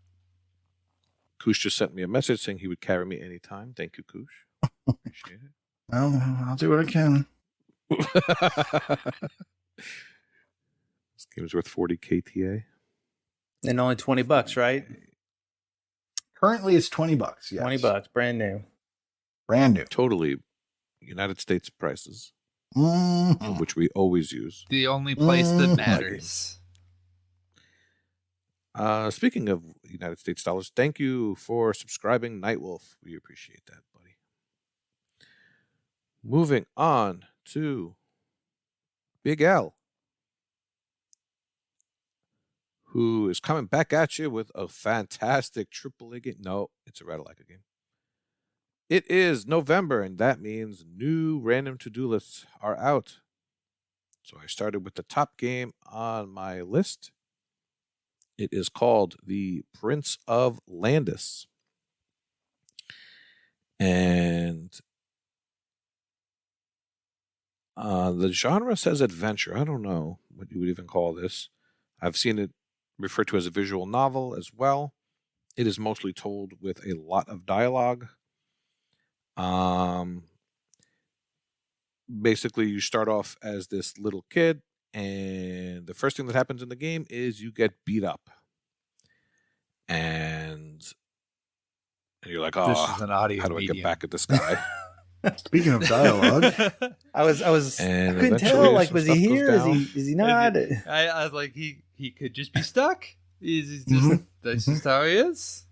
Koosh just sent me a message saying he would carry me anytime. Thank you, Koosh. Appreciate it. I'll do what I can. This game is worth 40 KTA. And only $20, right? Currently, it's $20. Yes. $20, brand new. Brand new. Totally United States prices, Mm-hmm. which we always use. The only place that matters. Speaking of United States dollars, thank you for subscribing, Nightwolf. We appreciate that, buddy. Moving on to Big L, who is coming back at you with a fantastic AAA game. No, it's a Ratailaika game. It is November, and that means new random to-do lists are out. So I started with the top game on my list. It is called The Prince of Landis. And the genre says adventure. I don't know what you would even call this. I've seen it referred to as a visual novel as well. It is mostly told with a lot of dialogue. Basically, you start off as this little kid, and the first thing that happens in the game is you get beat up. And you're like, oh, This is an audio how do medium. I get back at this guy? Speaking of dialogue, I And couldn't eventually tell. Like, some was he stuff goes here? down. Is he not? I was like, he could just be stuck. He's just that's just how he is.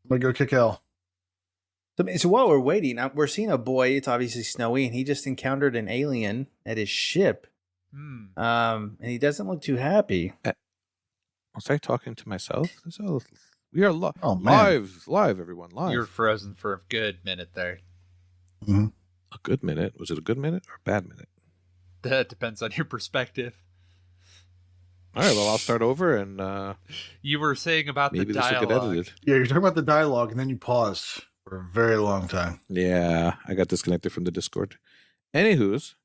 I'm going to go kick L. So while we're waiting, we're seeing a boy. It's obviously snowy, and he just encountered an alien at his ship. And he doesn't look too happy. Was I talking to myself? We are man. live, everyone, live. You're frozen for a good minute there. Mm-hmm. A good minute? Was it a good minute or a bad minute? That depends on your perspective. All right, well, I'll start over, and You were saying about maybe the this will dialogue. get edited. Yeah, you're talking about the dialogue, and then you paused for a very long time. Yeah, I got disconnected from the Discord. Anywho's,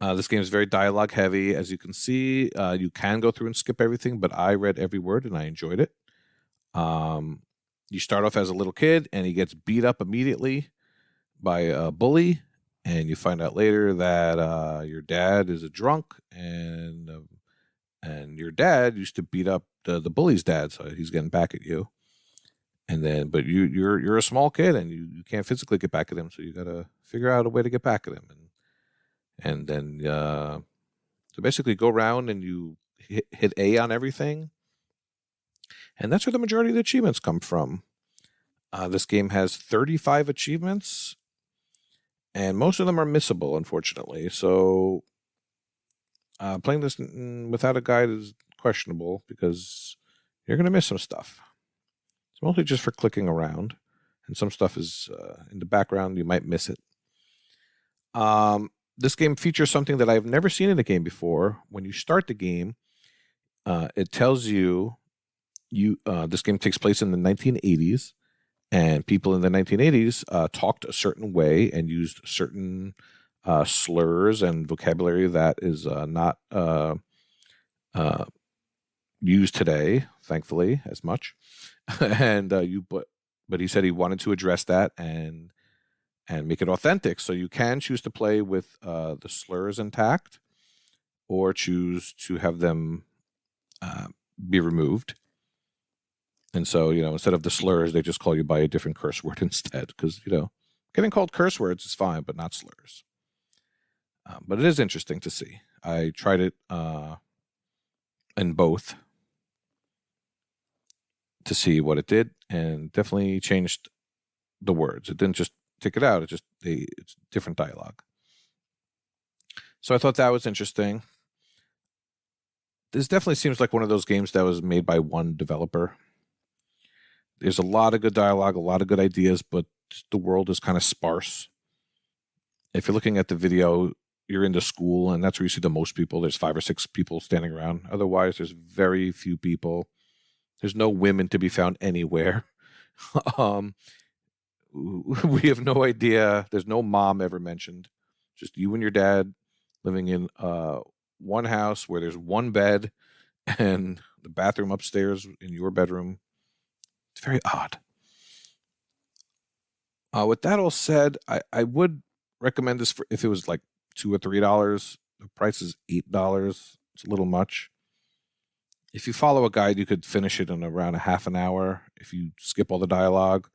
this game is very dialogue heavy. As you can see, you can go through and skip everything, but I read every word and I enjoyed it. You start off as a little kid, and he gets beat up immediately by a bully, and you find out later that your dad is a drunk, and your dad used to beat up the bully's dad, so he's getting back at you. And then, but you're a small kid, and you can't physically get back at him, so you got to figure out a way to get back at him. And then, so basically go around and you hit A on everything. And that's where the majority of the achievements come from. This game has 35 achievements, and most of them are missable, unfortunately. So playing this without a guide is questionable because you're going to miss some stuff. It's mostly just for clicking around, and some stuff is in the background. You might miss it. this game features something that I've never seen in a game before. When you start the game, it tells you this game takes place in the 1980s, and people in the 1980s talked a certain way and used certain slurs and vocabulary that is not used today, thankfully, as much. And but he said he wanted to address that and make it authentic. So you can choose to play with the slurs intact, or choose to have them be removed. And so, instead of the slurs, they just call you by a different curse word instead. Because, getting called curse words is fine, but not slurs. But it is interesting to see. I tried it in both to see what it did, and definitely changed the words. It didn't just take it out. It's different dialogue. So I thought that was interesting. This definitely seems like one of those games that was made by one developer. There's a lot of good dialogue, a lot of good ideas, but the world is kind of sparse. If you're looking at the video, you're in the school, and that's where you see the most people. There's 5 or 6 people standing around. Otherwise, there's very few people. There's no women to be found anywhere. We have no idea. There's no mom ever mentioned. Just you and your dad living in one house where there's one bed and the bathroom upstairs in your bedroom. It's very odd. With that all said, I would recommend this for if it was like $2 or $3. The price is $8. It's a little much. If you follow a guide, you could finish it in around a half an hour. If you skip all the dialogue,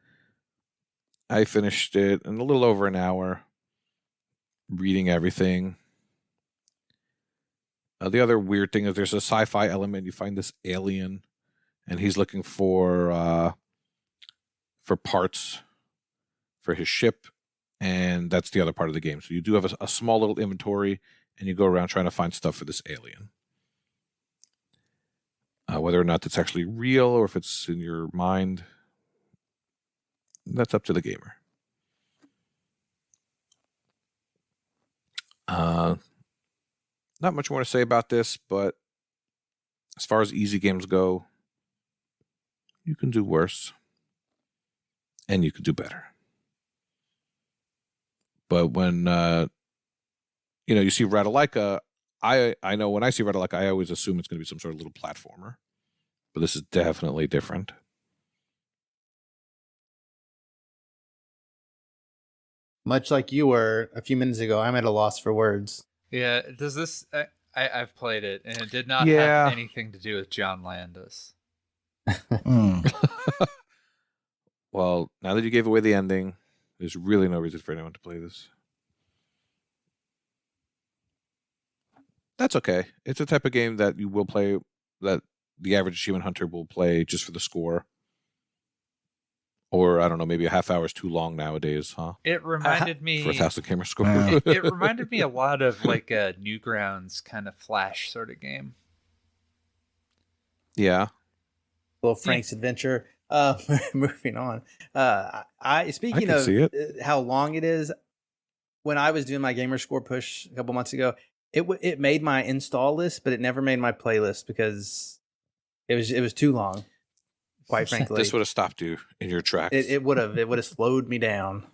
I finished it in a little over an hour, reading everything. The other weird thing is there's a sci-fi element. You find this alien, and he's looking for parts for his ship, and that's the other part of the game. So you do have a small little inventory, and you go around trying to find stuff for this alien. Whether or not that's actually real or if it's in your mind, that's up to the gamer. Not much more to say about this, but as far as easy games go, you can do worse and you can do better. But when you see Ratailaika, I know when I see Ratailaika, I always assume it's going to be some sort of little platformer, but this is definitely different. Much like you were a few minutes ago, I'm at a loss for words. Yeah, does this... I've played it, and it did not have anything to do with John Landis. Well, now that you gave away the ending, there's really no reason for anyone to play this. That's okay. It's a type of game that you will play, that the average achievement hunter will play just for the score. Or, I don't know, maybe a half hour is too long nowadays, huh? It reminded me... For a 1,000 camera score. It reminded me a lot of like a Newgrounds kind of Flash sort of game. Yeah. Little Frank's Adventure. Moving on. Speaking of how long it is, when I was doing my gamer score push a couple months ago, it made my install list, but it never made my playlist because it was too long. Quite frankly, this would have stopped you in your tracks. It would have slowed me down.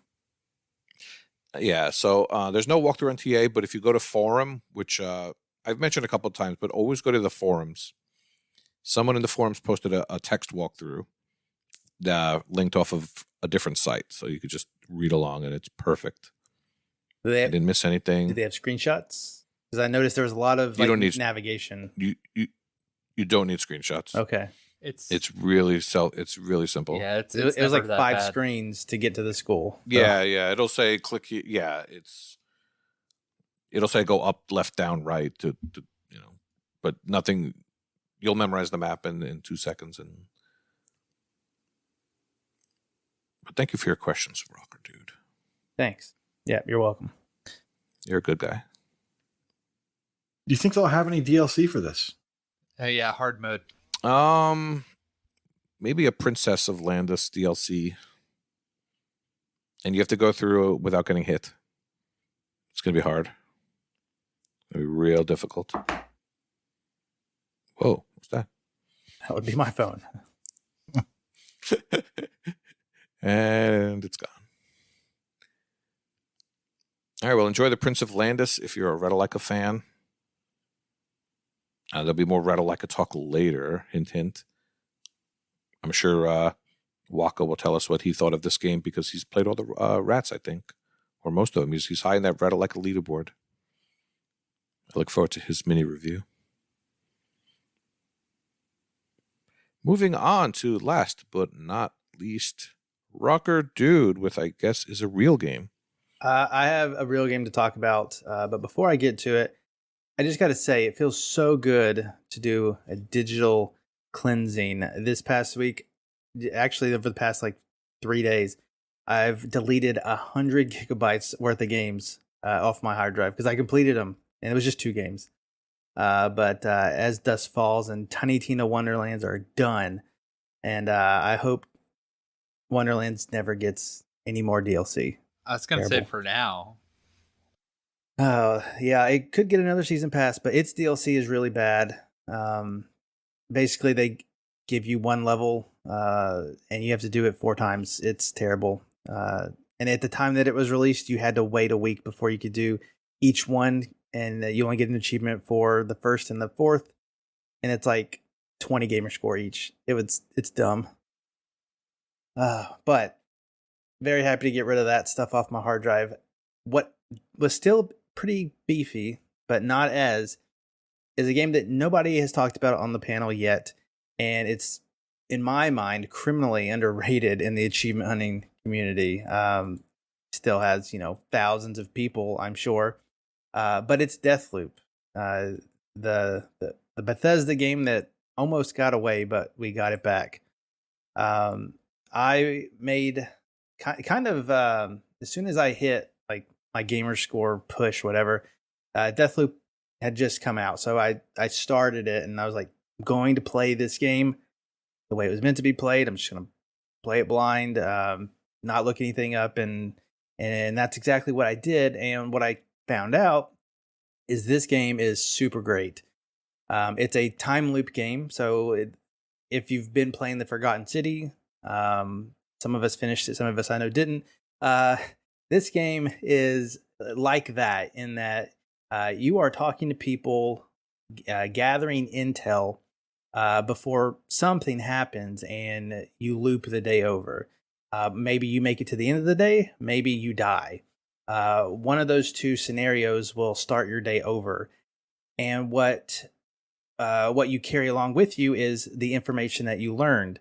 Yeah. So there's no walkthrough on TA, but if you go to forum, which I've mentioned a couple of times, but always go to the forums. Someone in the forums posted a text walkthrough linked off of a different site, so you could just read along, and it's perfect. I didn't miss anything. Do they have screenshots? Because I noticed there was a lot of navigation. You don't need screenshots. Okay. It's really simple. Yeah, it was like 5 screens to get to the school. Yeah, yeah. It'll say click here. Yeah, it'll say go up, left, down, right to but nothing. You'll memorize the map in 2 seconds. But thank you for your questions, rawkerdude. Thanks. Yeah, you're welcome. You're a good guy. Do you think they'll have any DLC for this? Yeah, hard mode. Maybe a Princess of Landis DLC, and you have to go through without getting hit. It's gonna be hard. It'll be real difficult. Whoa, what's that? That would be my phone. And it's gone. All right, well, enjoy the Prince of Landis if you're a Ratailaika fan. There'll be more Ratailaika talk later, hint, hint. I'm sure Waka will tell us what he thought of this game because he's played all the rats, I think, or most of them. He's high in that Ratailaika leaderboard. I look forward to his mini review. Moving on to last but not least, rawkerdude, with I guess is a real game. I have a real game to talk about, but before I get to it, I just got to say it feels so good to do a digital cleansing. This past week, actually over the past like 3 days, I've deleted 100 gigabytes worth of games off my hard drive because I completed them, and it was just 2 games. But As Dusk Falls and Tiny Tina Wonderlands are done, and I hope Wonderlands never gets any more DLC. I was going to say for now. Yeah, it could get another season pass, but its DLC is really bad. Basically, they give you one level, and you have to do it 4 times. It's terrible. And at the time that it was released, you had to wait a week before you could do each one, and you only get an achievement for the first and the fourth, and it's like 20 gamer score each. It's dumb. But very happy to get rid of that stuff off my hard drive. What was still pretty beefy, but not as, is a game that nobody has talked about on the panel yet, and it's, in my mind, criminally underrated in the achievement hunting community. Still has, thousands of people, I'm sure. But it's Deathloop, the Bethesda game that almost got away, but we got it back. I made kind of as soon as I hit like my gamer score push, whatever, Deathloop had just come out, so I started it, and I was like, I'm going to play this game the way it was meant to be played. I'm just gonna play it blind, not look anything up, and that's exactly what I did. And what I found out is this game is super great. It's a time loop game, so if you've been playing the Forgotten City, some of us finished it, some of us I know didn't. This game is like that in that you are talking to people, gathering intel before something happens, and you loop the day over. Maybe you make it to the end of the day, maybe you die. One of those 2 scenarios will start your day over, and what you carry along with you is the information that you learned.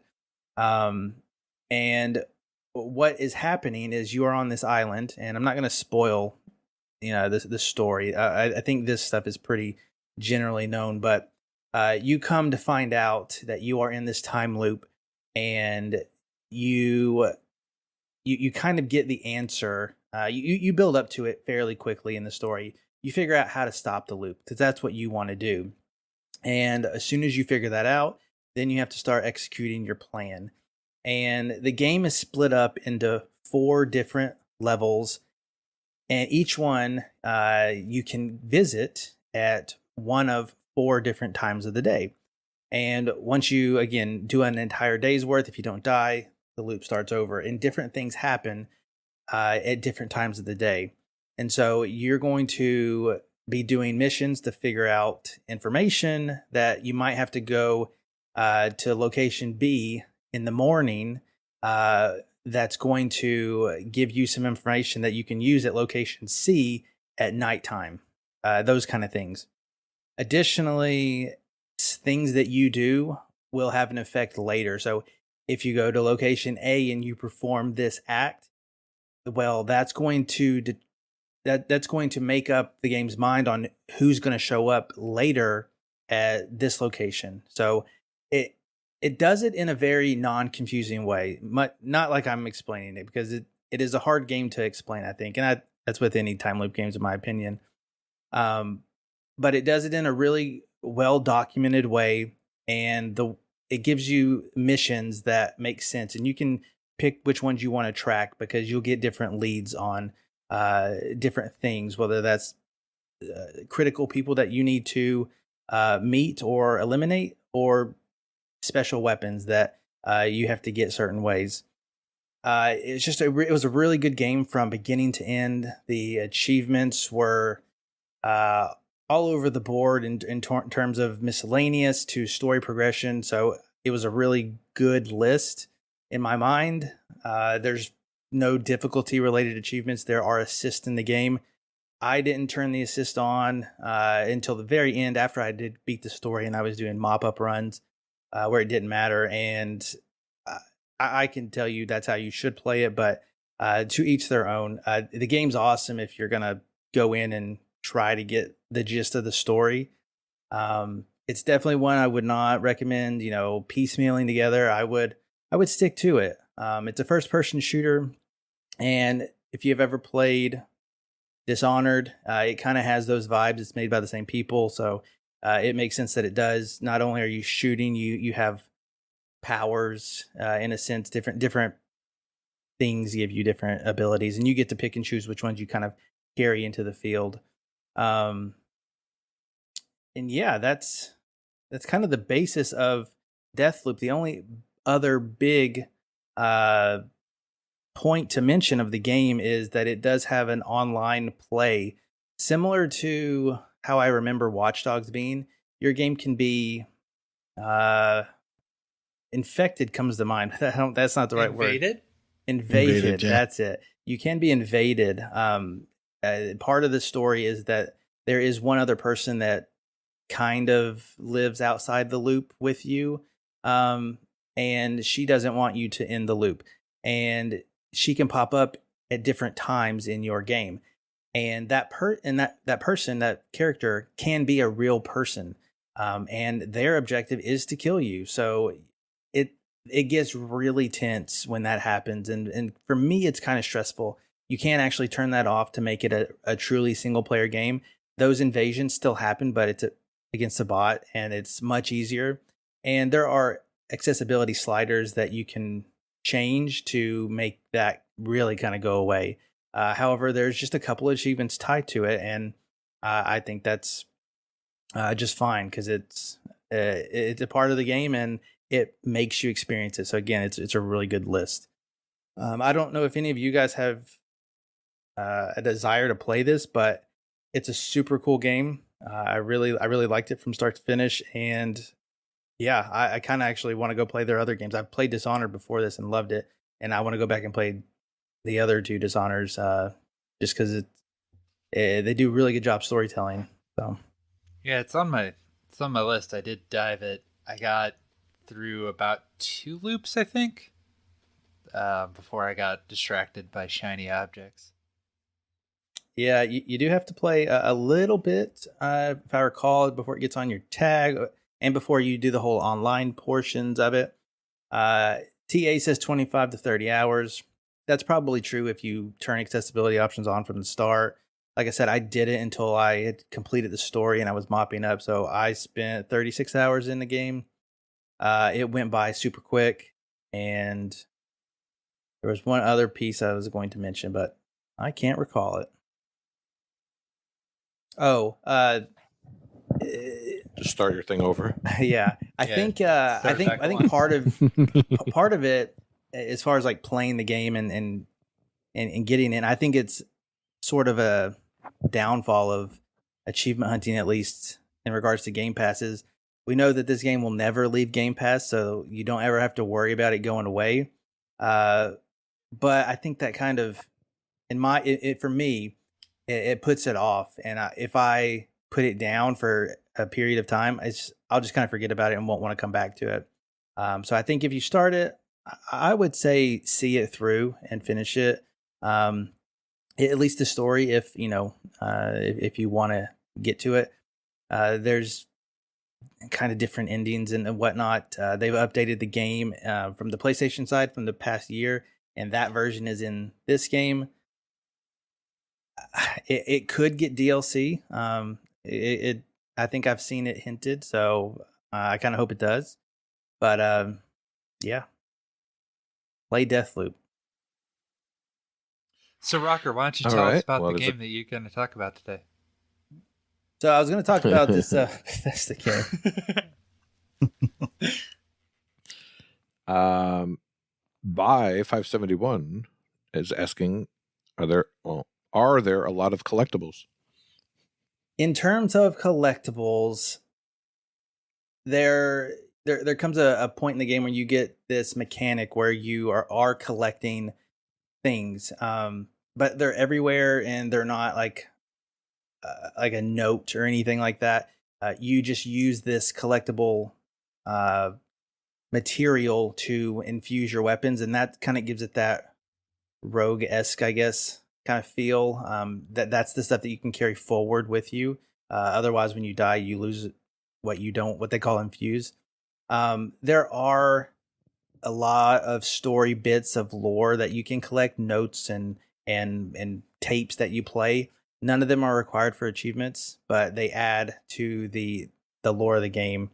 And what is happening is you are on this island, and I'm not going to spoil, this story. I think this stuff is pretty generally known, but you come to find out that you are in this time loop, and you kind of get the answer. You build up to it fairly quickly in the story. You figure out how to stop the loop because that's what you want to do. And as soon as you figure that out, then you have to start executing your plan. And the game is split up into 4 different levels, and each one you can visit at one of 4 different times of the day. And once you, again, do an entire day's worth, if you don't die, the loop starts over, and different things happen at different times of the day. And so you're going to be doing missions to figure out information that you might have to go to location B in the morning, that's going to give you some information that you can use at location C at nighttime, those kind of things. Additionally, things that you do will have an effect later. So if you go to location A and you perform this act, well, that's going to that's going to make up the game's mind on who's going to show up later at this location. So it does it in a very non-confusing way. Not like I'm explaining it, because it is a hard game to explain, I think. And that's with any time loop games, in my opinion. But it does it in a really well-documented way. And it gives you missions that make sense. And you can pick which ones you want to track, because you'll get different leads on different things, whether that's critical people that you need to meet or eliminate, or special weapons that you have to get certain ways. It's just it was a really good game from beginning to end. The achievements were all over the board in terms of miscellaneous to story progression. So it was a really good list in my mind. There's no difficulty related achievements. There are assists in the game. I didn't turn the assist on until the very end after I did beat the story, and I was doing mop up runs where it didn't matter. And I can tell you that's how you should play it, but to each their own. The game's awesome if you're going to go in and try to get the gist of the story. It's definitely one I would not recommend, piecemealing together. I would stick to it. It's a first person shooter, and if you've ever played Dishonored, it kind of has those vibes. It's made by the same people, so it makes sense that it does. Not only are you shooting, you have powers, in a sense. Different things give you different abilities, and you get to pick and choose which ones you kind of carry into the field. And yeah, that's kind of the basis of Deathloop. The only other big point to mention of the game is that it does have an online play, similar to how I remember Watch Dogs being. Your game can be infected, comes to mind. That's not the right word. Invaded. Yeah. That's it. You can be invaded. Part of the story is that there is one other person that kind of lives outside the loop with you, and she doesn't want you to end the loop, and she can pop up at different times in your game, and that person, that character, can be a real person, and their objective is to kill you. So it gets really tense when that happens, and for me, it's kind of stressful. You can't actually turn that off to make it a truly single player game. Those invasions still happen, but it's against a bot, and it's much easier. And there are accessibility sliders that you can change to make that really kind of go away. However, there's just a couple of achievements tied to it, and I think that's just fine because it's a part of the game and it makes you experience it. So again, it's a really good list. I don't know if any of you guys have a desire to play this, but it's a super cool game. I really liked it from start to finish, and yeah, I kind of actually want to go play their other games. I've played Dishonored before this and loved it, and I want to go back and play the other two Dishonors just because they do a really good job storytelling. So yeah, it's on my list. I did dive it. I got through about 2 loops, I think, before I got distracted by shiny objects. Yeah, you do have to play a little bit, if I recall, before it gets on your tag and before you do the whole online portions of it. TA says 25 to 30 hours. That's probably true if you turn accessibility options on from the start. Like I said, I did it until I had completed the story and I was mopping up. So I spent 36 hours in the game. It went by super quick. And there was one other piece I was going to mention, but I can't recall it. Oh, just start your thing over. Yeah, I think part of it, as far as like playing the game and getting in, I think it's sort of a downfall of achievement hunting, at least in regards to Game Passes. We know that this game will never leave Game Pass, so you don't ever have to worry about it going away. But I think that kind of, for me, it puts it off. And if I put it down for a period of time, I'll just kind of forget about it and won't want to come back to it. So I think if you start it, I would say see it through and finish it. At least the story, if if you want to get to it. There's kind of different endings and whatnot. They've updated the game from the PlayStation side from the past year, and that version is in this game. It could get DLC. I think I've seen it hinted, so I kind of hope it does. But yeah, play Deathloop. So, Rocker, why don't you tell us about the game that you're going to talk about today? So I was going to talk about this Bethesda game. By 571 is asking, are there a lot of collectibles? In terms of collectibles, there comes a point in the game where you get this mechanic where you are collecting things, but they're everywhere and they're not like a note or anything like that. You just use this collectible material to infuse your weapons, and that kind of gives it that rogue-esque, I guess, kind of feel. That's the stuff that you can carry forward with you. Otherwise, when you die, you lose what they call infuse. There are a lot of story bits of lore that you can collect, notes and tapes that you play. None of them are required for achievements, but they add to the lore of the game.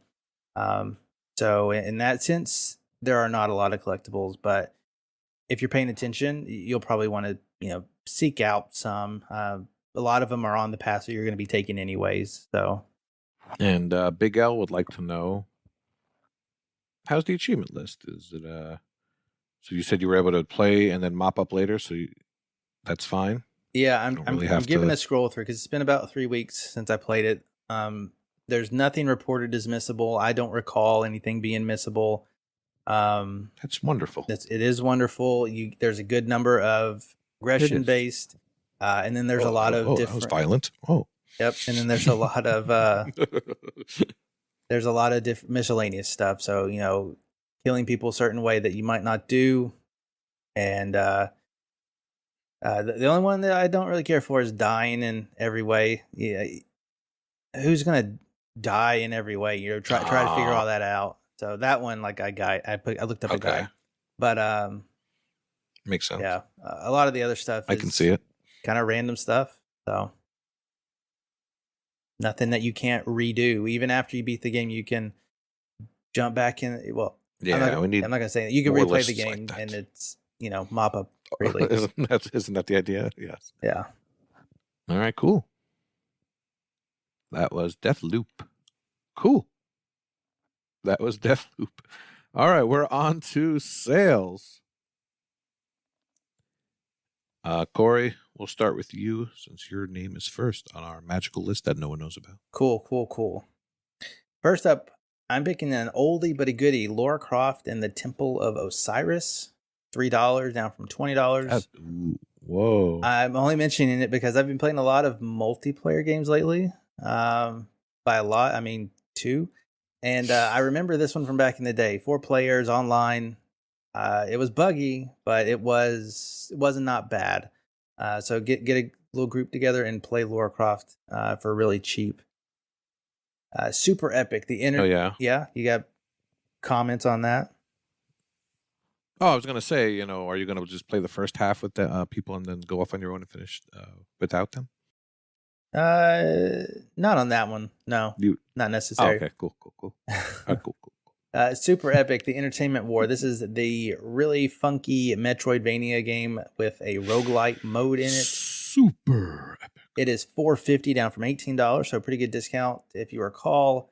So in that sense, there are not a lot of collectibles, but if you're paying attention, you'll probably want to, seek out some. A lot of them are on the path that you're going to be taking anyways. So, and Big L would like to know, how's the achievement list? Is it so you said you were able to play and then mop up later, so that's fine? Yeah, I'm giving a scroll through because it's been about 3 weeks since I played it. There's nothing reported as missable. I don't recall anything being missable. That's wonderful. It is wonderful. There's a good number of aggression based, and then there's a lot of different. That was violent. Oh, yep. And then there's a lot of different miscellaneous stuff. So killing people a certain way that you might not do, and the only one that I don't really care for is dying in every way. Yeah, who's gonna die in every way? Try to figure all that out. So that one, like I looked up a guide, but makes sense. Yeah, a lot of the other stuff I can see it. Kind of random stuff. So nothing that you can't redo. Even after you beat the game, you can jump back in. Well, yeah, I'm not gonna say that. You can replay the game and it's mop up freely. Isn't that the idea? Yes. Yeah. All right. Cool. That was Deathloop. Cool. That was Deathloop. All right, we're on to sales. Corey, we'll start with you since your name is first on our magical list that no one knows about. Cool. First up, I'm picking an oldie but a goodie, Lara Croft and the Temple of Osiris. $3 down from $20. Whoa. I'm only mentioning it because I've been playing a lot of multiplayer games lately. By a lot, I mean 2. And I remember this one from back in the day. 4 players online. It was buggy, but it wasn't not bad. So get a little group together and play Lara Croft for really cheap. Super epic. Yeah. You got comments on that? Oh, I was gonna say, are you gonna just play the first half with the people and then go off on your own and finish without them? Not on that one. No, not necessary. Okay, cool. Cool. Super epic. The Entertainment War. This is the really funky Metroidvania game with a roguelike mode in it. Super epic. It is $4.50 down from $18, so a pretty good discount. If you recall,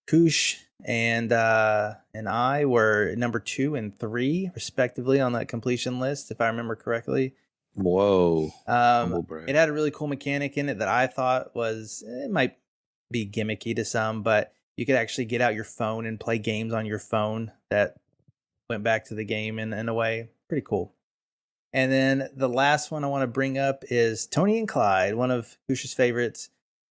Koosh and I were number 2 and 3 respectively on that completion list, if I remember correctly. Whoa. It had a really cool mechanic in it that I thought it might be gimmicky to some, but you could actually get out your phone and play games on your phone that went back to the game in a way. Pretty cool. And then the last one I want to bring up is Tony and Clyde, one of Koosh's favorites.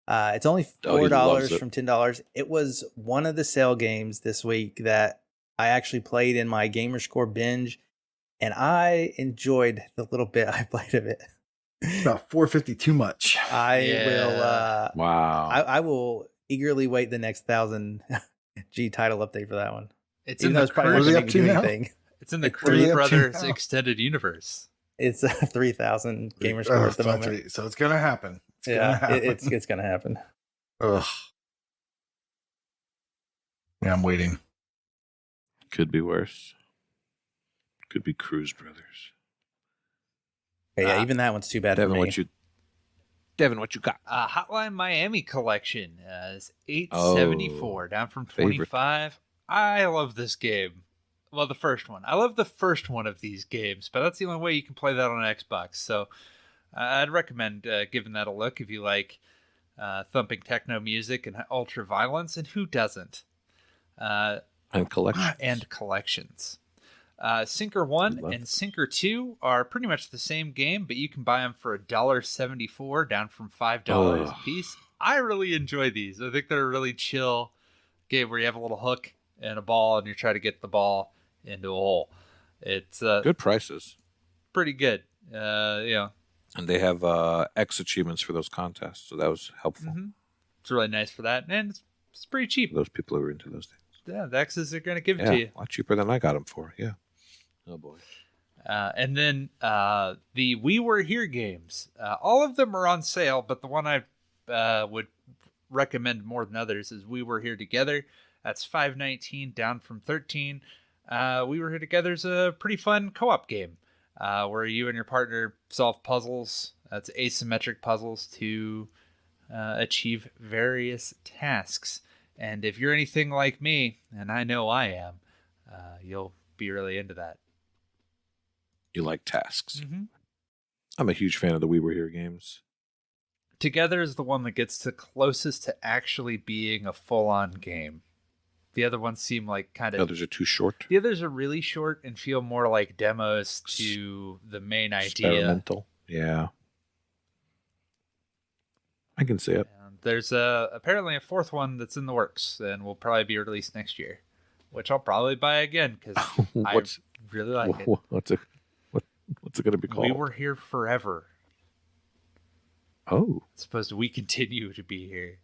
It's only $4 from $10. It was one of the sale games this week that I actually played in my Gamerscore binge, and I enjoyed the little bit I played of it. About $4.50 too much. Will. Wow. I will eagerly wait the next 1000 G title update for that one. It's in the anything. It's in the Creed Brothers extended universe. It's 3,000 Gamerscore at the moment. So it's gonna happen. It's gonna happen. Ugh. Yeah, I'm waiting. Could be worse. Could be Cruise Brothers. Yeah, even that one's too bad Devin, for me. Devin, what you got? Hotline Miami collection is $8.74, down from $25. I love this game. Well, the first one. I love the first one of these games, but that's the only way you can play that on Xbox. So I'd recommend giving that a look if you like thumping techno music and ultra violence, and who doesn't? And collections. Sinker 1 and Sinker 2 are pretty much the same game, but you can buy them for $1.74, down from $5 a piece. I really enjoy these. I think they're a really chill game where you have a little hook and a ball, and you try to get the ball into a hole. It's good prices. Pretty good. And they have X achievements for those contests, so that was helpful. Mm-hmm. It's really nice for that, and it's pretty cheap. Those people who are into those things. Yeah, the X's are going to give it to you. A lot cheaper than I got them for. Yeah. Oh boy. And then the We Were Here games. All of them are on sale, but the one I would recommend more than others is We Were Here Together. That's $5.19, down from $13. We Were Here Together is a pretty fun co-op game where you and your partner solve puzzles. That's asymmetric puzzles to achieve various tasks. And if you're anything like me, and I know I am, you'll be really into that. You like tasks. Mm-hmm. I'm a huge fan of the We Were Here games. Together is the one that gets the closest to actually being a full-on game. The other ones seem like kind of... The others are too short. The others are really short and feel more like demos to the main idea. Experimental. Yeah. I can see it. And there's apparently a fourth one that's in the works and will probably be released next year, which I'll probably buy again because I really like it. What's it going to be called? We Were Here Forever. Oh. It's supposed to we continue to be here.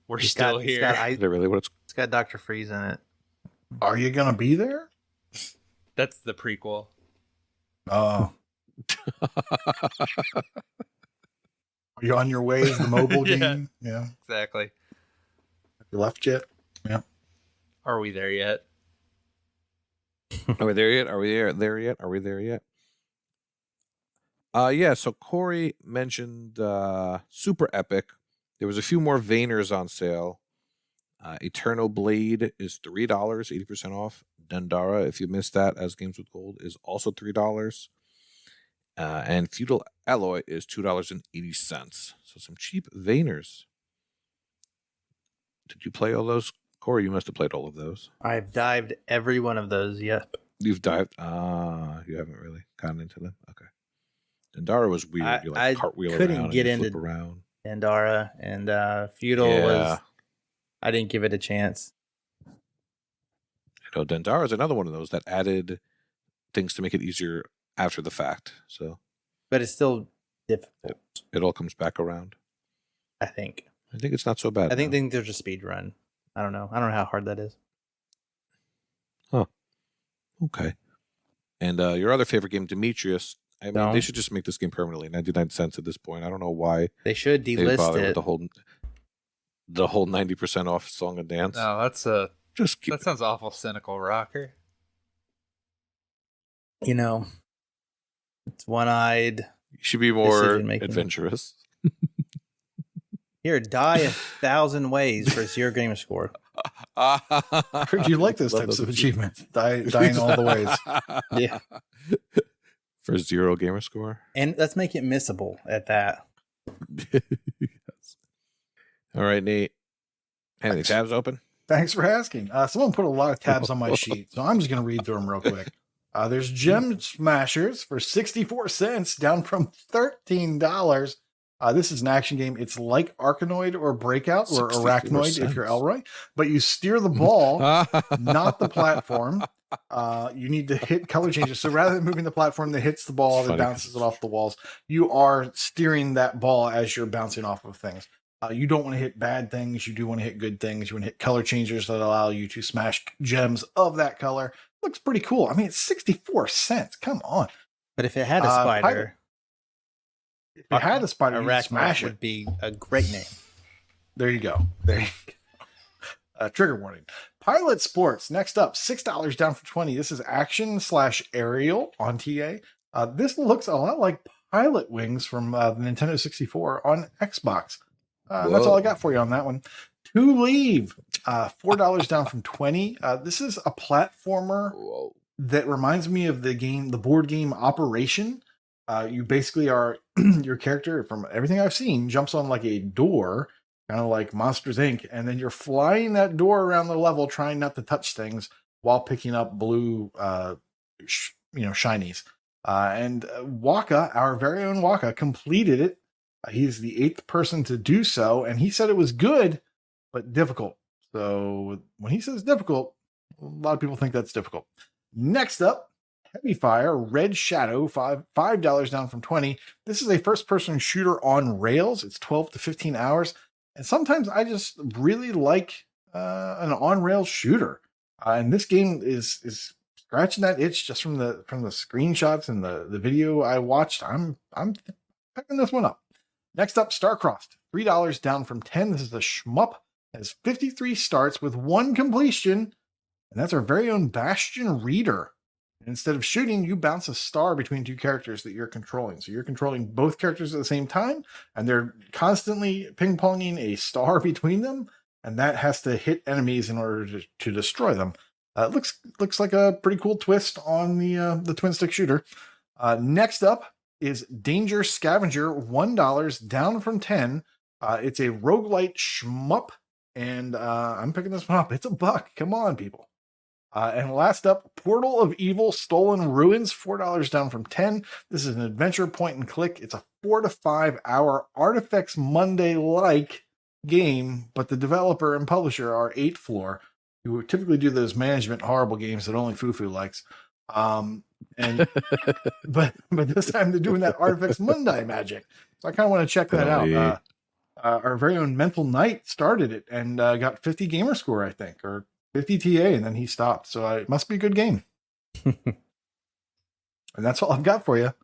We're still here. Is that really what it's... It's got Dr. Freeze in it. Are you gonna be there? That's the prequel. Oh. Are you on your way? Is the mobile game? Yeah. Exactly. Have you left yet? Yeah. Are we there yet? Are we there yet? Are we there yet? Are we there yet? Yeah, so Corey mentioned Super Epic. There was a few more Vayners on sale. Eternal Blade is $3, 80% off. Dundara, if you missed that, as Games with Gold, is also $3. And Feudal Alloy is $2.80. So some cheap Vayners. Did you play all those? Corey, you must have played all of those. I've dived every one of those, yep. You've dived? You haven't really gotten into them? Okay. Dundara was weird. You cartwheel couldn't around get and into flip around. Dundara, and Feudal was... I didn't give it a chance. Dundara is another one of those that added things to make it easier after the fact. So, but it's still difficult. It all comes back around. I think it's not so bad. I think there's a speed run. I don't know how hard that is. Huh. Okay. And your other favorite game, Demetrius. I mean, they should just make this game permanently 99 cents at this point. I don't know why they should delist it. With the whole 90% off song and dance. No, that sounds awful cynical, Rocker. It's one-eyed. You should be more adventurous. Here, die 1,000 ways for 0 gamer score. Heard you like those types of achievements. Dying all the ways. Yeah. For 0 gamer score. And let's make it missable at that. Yes. All right, Nate. Any tabs open? Thanks for asking. Someone put a lot of tabs on my sheet, so I'm just going to read through them real quick. There's Gem Smashers for 64 cents, down from $13. This is an action game. It's like Arkanoid or Breakout or Arachnoid if you're Elroy, but you steer the ball, not the platform. You need to hit color changes. So rather than moving the platform that hits the ball, that bounces it off the walls, you are steering that ball as you're bouncing off of things. You don't want to hit bad things. You do want to hit good things. You want to hit color changers that allow you to smash gems of that color. Looks pretty cool. I mean, it's 64 cents. Come on. But if it had a spider, if it had a spider, you'd smash it. Would be a great name. There you go. Trigger warning. Pilot Sports. Next up, $6 down from $20. This is action/aerial on TA. This looks a lot like Pilot Wings from the Nintendo 64 on Xbox. That's all I got for you on that one. To Leave, $4 down from 20. This is a platformer that reminds me of the board game Operation. You basically are your character, from everything I've seen, jumps on like a door, kind of like Monsters Inc., and then you're flying that door around the level, trying not to touch things while picking up blue, shinies. And Waka, our very own Waka, completed it. He's the 8th person to do so, and he said it was good, but difficult. So when he says difficult, a lot of people think that's difficult. Next up, Heavy Fire, Red Shadow, $5 down from 20. This is a first-person shooter on rails. It's 12 to 15 hours. And sometimes I just really like an on-rail shooter. And this game is scratching that itch just from the screenshots and the video I watched. I'm picking this one up. Next up, Starcrossed, $3 down from 10. This is a shmup. It has 53 starts with 1 completion. And that's our very own Bastion Reader. Instead of shooting, you bounce a star between 2 characters that you're controlling. So you're controlling both characters at the same time, and they're constantly ping-ponging a star between them, and that has to hit enemies in order to destroy them. It looks like a pretty cool twist on the twin-stick shooter. Next up is Danger Scavenger, $1 down from 10. It's a roguelite shmup, and I'm picking this one up. It's $1. Come on, people. And last up, Portal of Evil Stolen Ruins, $4 down from 10. This is an adventure point and click. It's a 4 to 5 hour Artifacts Monday-like game, but the developer and publisher are 8th Floor, who typically do those management horrible games that only Fufu likes. But this time they're doing that Artifacts Monday magic. So I kind of want to check that out. Our very own Mental Knight started it and got 50 gamer score, I think, or 50 TA, and then he stopped. So it must be a good game. And that's all I've got for you.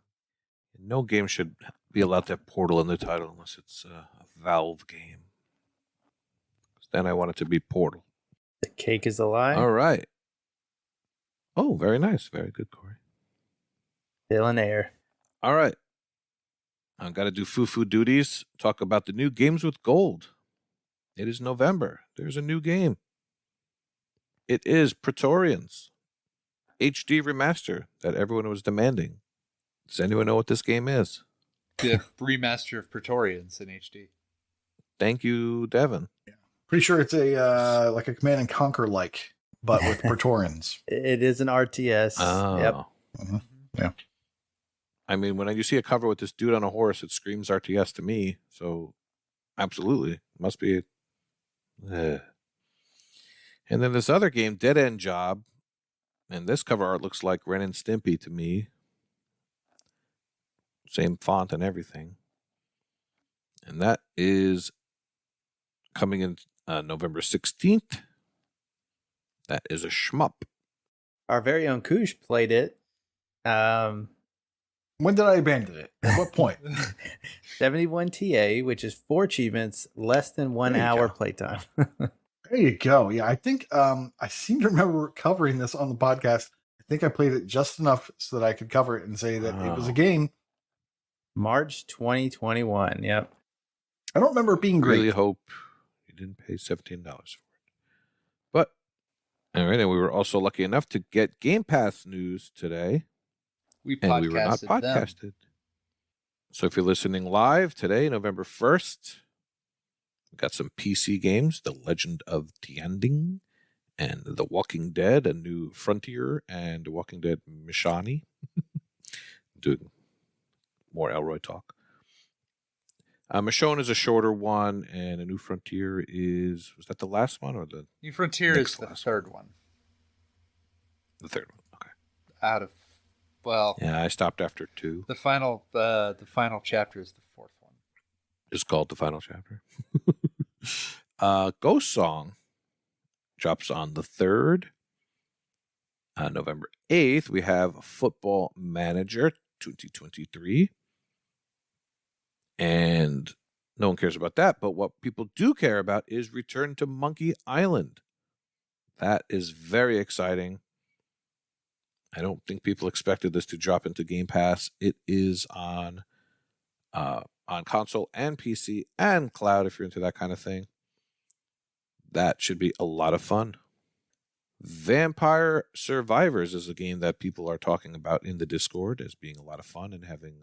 No game should be allowed to have Portal in the title unless it's a Valve game. Then I want it to be Portal. The cake is a lie. All right. Oh, very nice. Very good, Corey. Still in air. All right. I've got to do Fufu duties. Talk about the new Games with Gold. It is November. There's a new game. It is Praetorians HD remaster that everyone was demanding. Does anyone know what this game is? The remaster of Praetorians in HD. Thank you, Devin. Yeah. Pretty sure it's a like a Command and Conquer like, but with Praetorians. It is an RTS. Oh. Yep. Mm-hmm. Yeah. I mean, when you see a cover with this dude on a horse, it screams RTS to me. So, absolutely, must be. And then this other game, Dead End Job, and this cover art looks like Ren and Stimpy to me. Same font and everything. And that is coming in November 16th. That is a shmup. Our very own Koosh played it. When did I abandon it? At what point? 71 TA, which is 4 achievements, less than 1 hour playtime. There you go. Yeah, I think I seem to remember covering this on the podcast. I think I played it just enough so that I could cover it and say that it was a game. March 2021. Yep. I don't remember it being great. Really hope you didn't pay $17 for it. But, all right, and we were also lucky enough to get Game Pass news today. We and we were not podcasted. them. So if you're listening live today, November 1st, we got some PC games, The Legend of Tianding and The Walking Dead, A New Frontier, and The Walking Dead Mishani. Doing more Elroy talk. Michonne is a shorter one, and A New Frontier was that the last one or the New Frontier is the third one. The third one, okay. Out of, well, yeah, I stopped after 2. the final chapter is the 4th one. It's called The Final Chapter. Ghost Song drops on the 3rd. November 8th, we have Football Manager 2023. And no one cares about that, but what people do care about is Return to Monkey Island. That is very exciting. I don't think people expected this to drop into Game Pass. It is on on console and PC and cloud if you're into that kind of thing. That should be a lot of fun. Vampire Survivors is a game that people are talking about in the Discord as being a lot of fun and having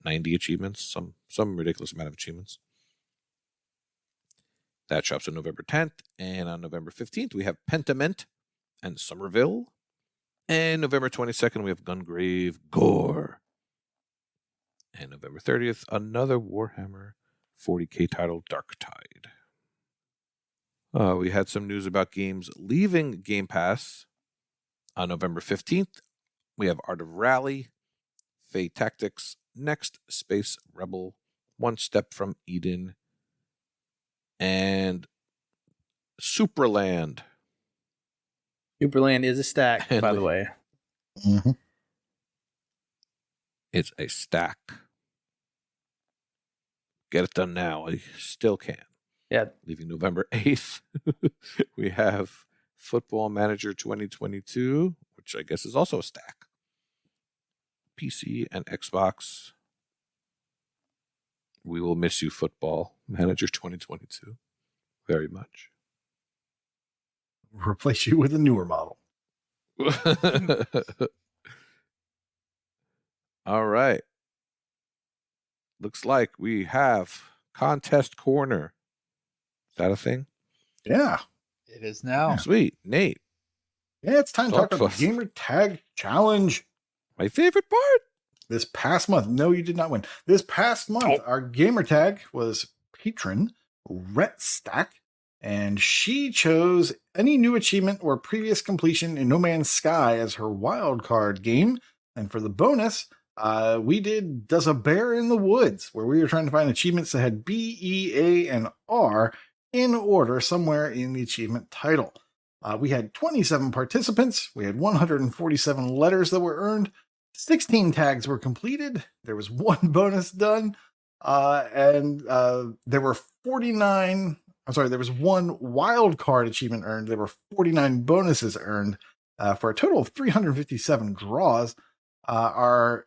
90 achievements, some ridiculous amount of achievements. That drops on November 10th, and on November 15th we have Pentiment and Somerville, and November 22nd we have Gungrave Gore, and November 30th another Warhammer 40k title, Darktide. We had some news about games leaving Game Pass. On November 15th, we have Art of Rally, Fey Tactics, Next Space Rebel, One Step from Eden, and Supraland. Superland is a stack, by the way. Mm-hmm. It's a stack. Get it done now. I still can. Yeah. Leaving November 8th, we have Football Manager 2022, which I guess is also a stack. PC and Xbox. We will miss you, Football Manager 2022, very much. Replace you with a newer model. All right. Looks like we have Contest Corner. Is that a thing? Yeah. It is now. Sweet. Nate. Yeah, it's time to talk Talk about to the us. Gamer Tag Challenge. My favorite part. This past month, no, you did not win. This past month, our gamer tag was patron Rhett Stack, and she chose any new achievement or previous completion in No Man's Sky as her wild card game. And for the bonus, we did Does a Bear in the Woods, where we were trying to find achievements that had B, E, A, and R in order somewhere in the achievement title. We had 27 participants. We had 147 letters that were earned. 16 tags were completed. There was one bonus done. And there were 49. I'm sorry, there was one wild card achievement earned. There were 49 bonuses earned for a total of 357 draws. Our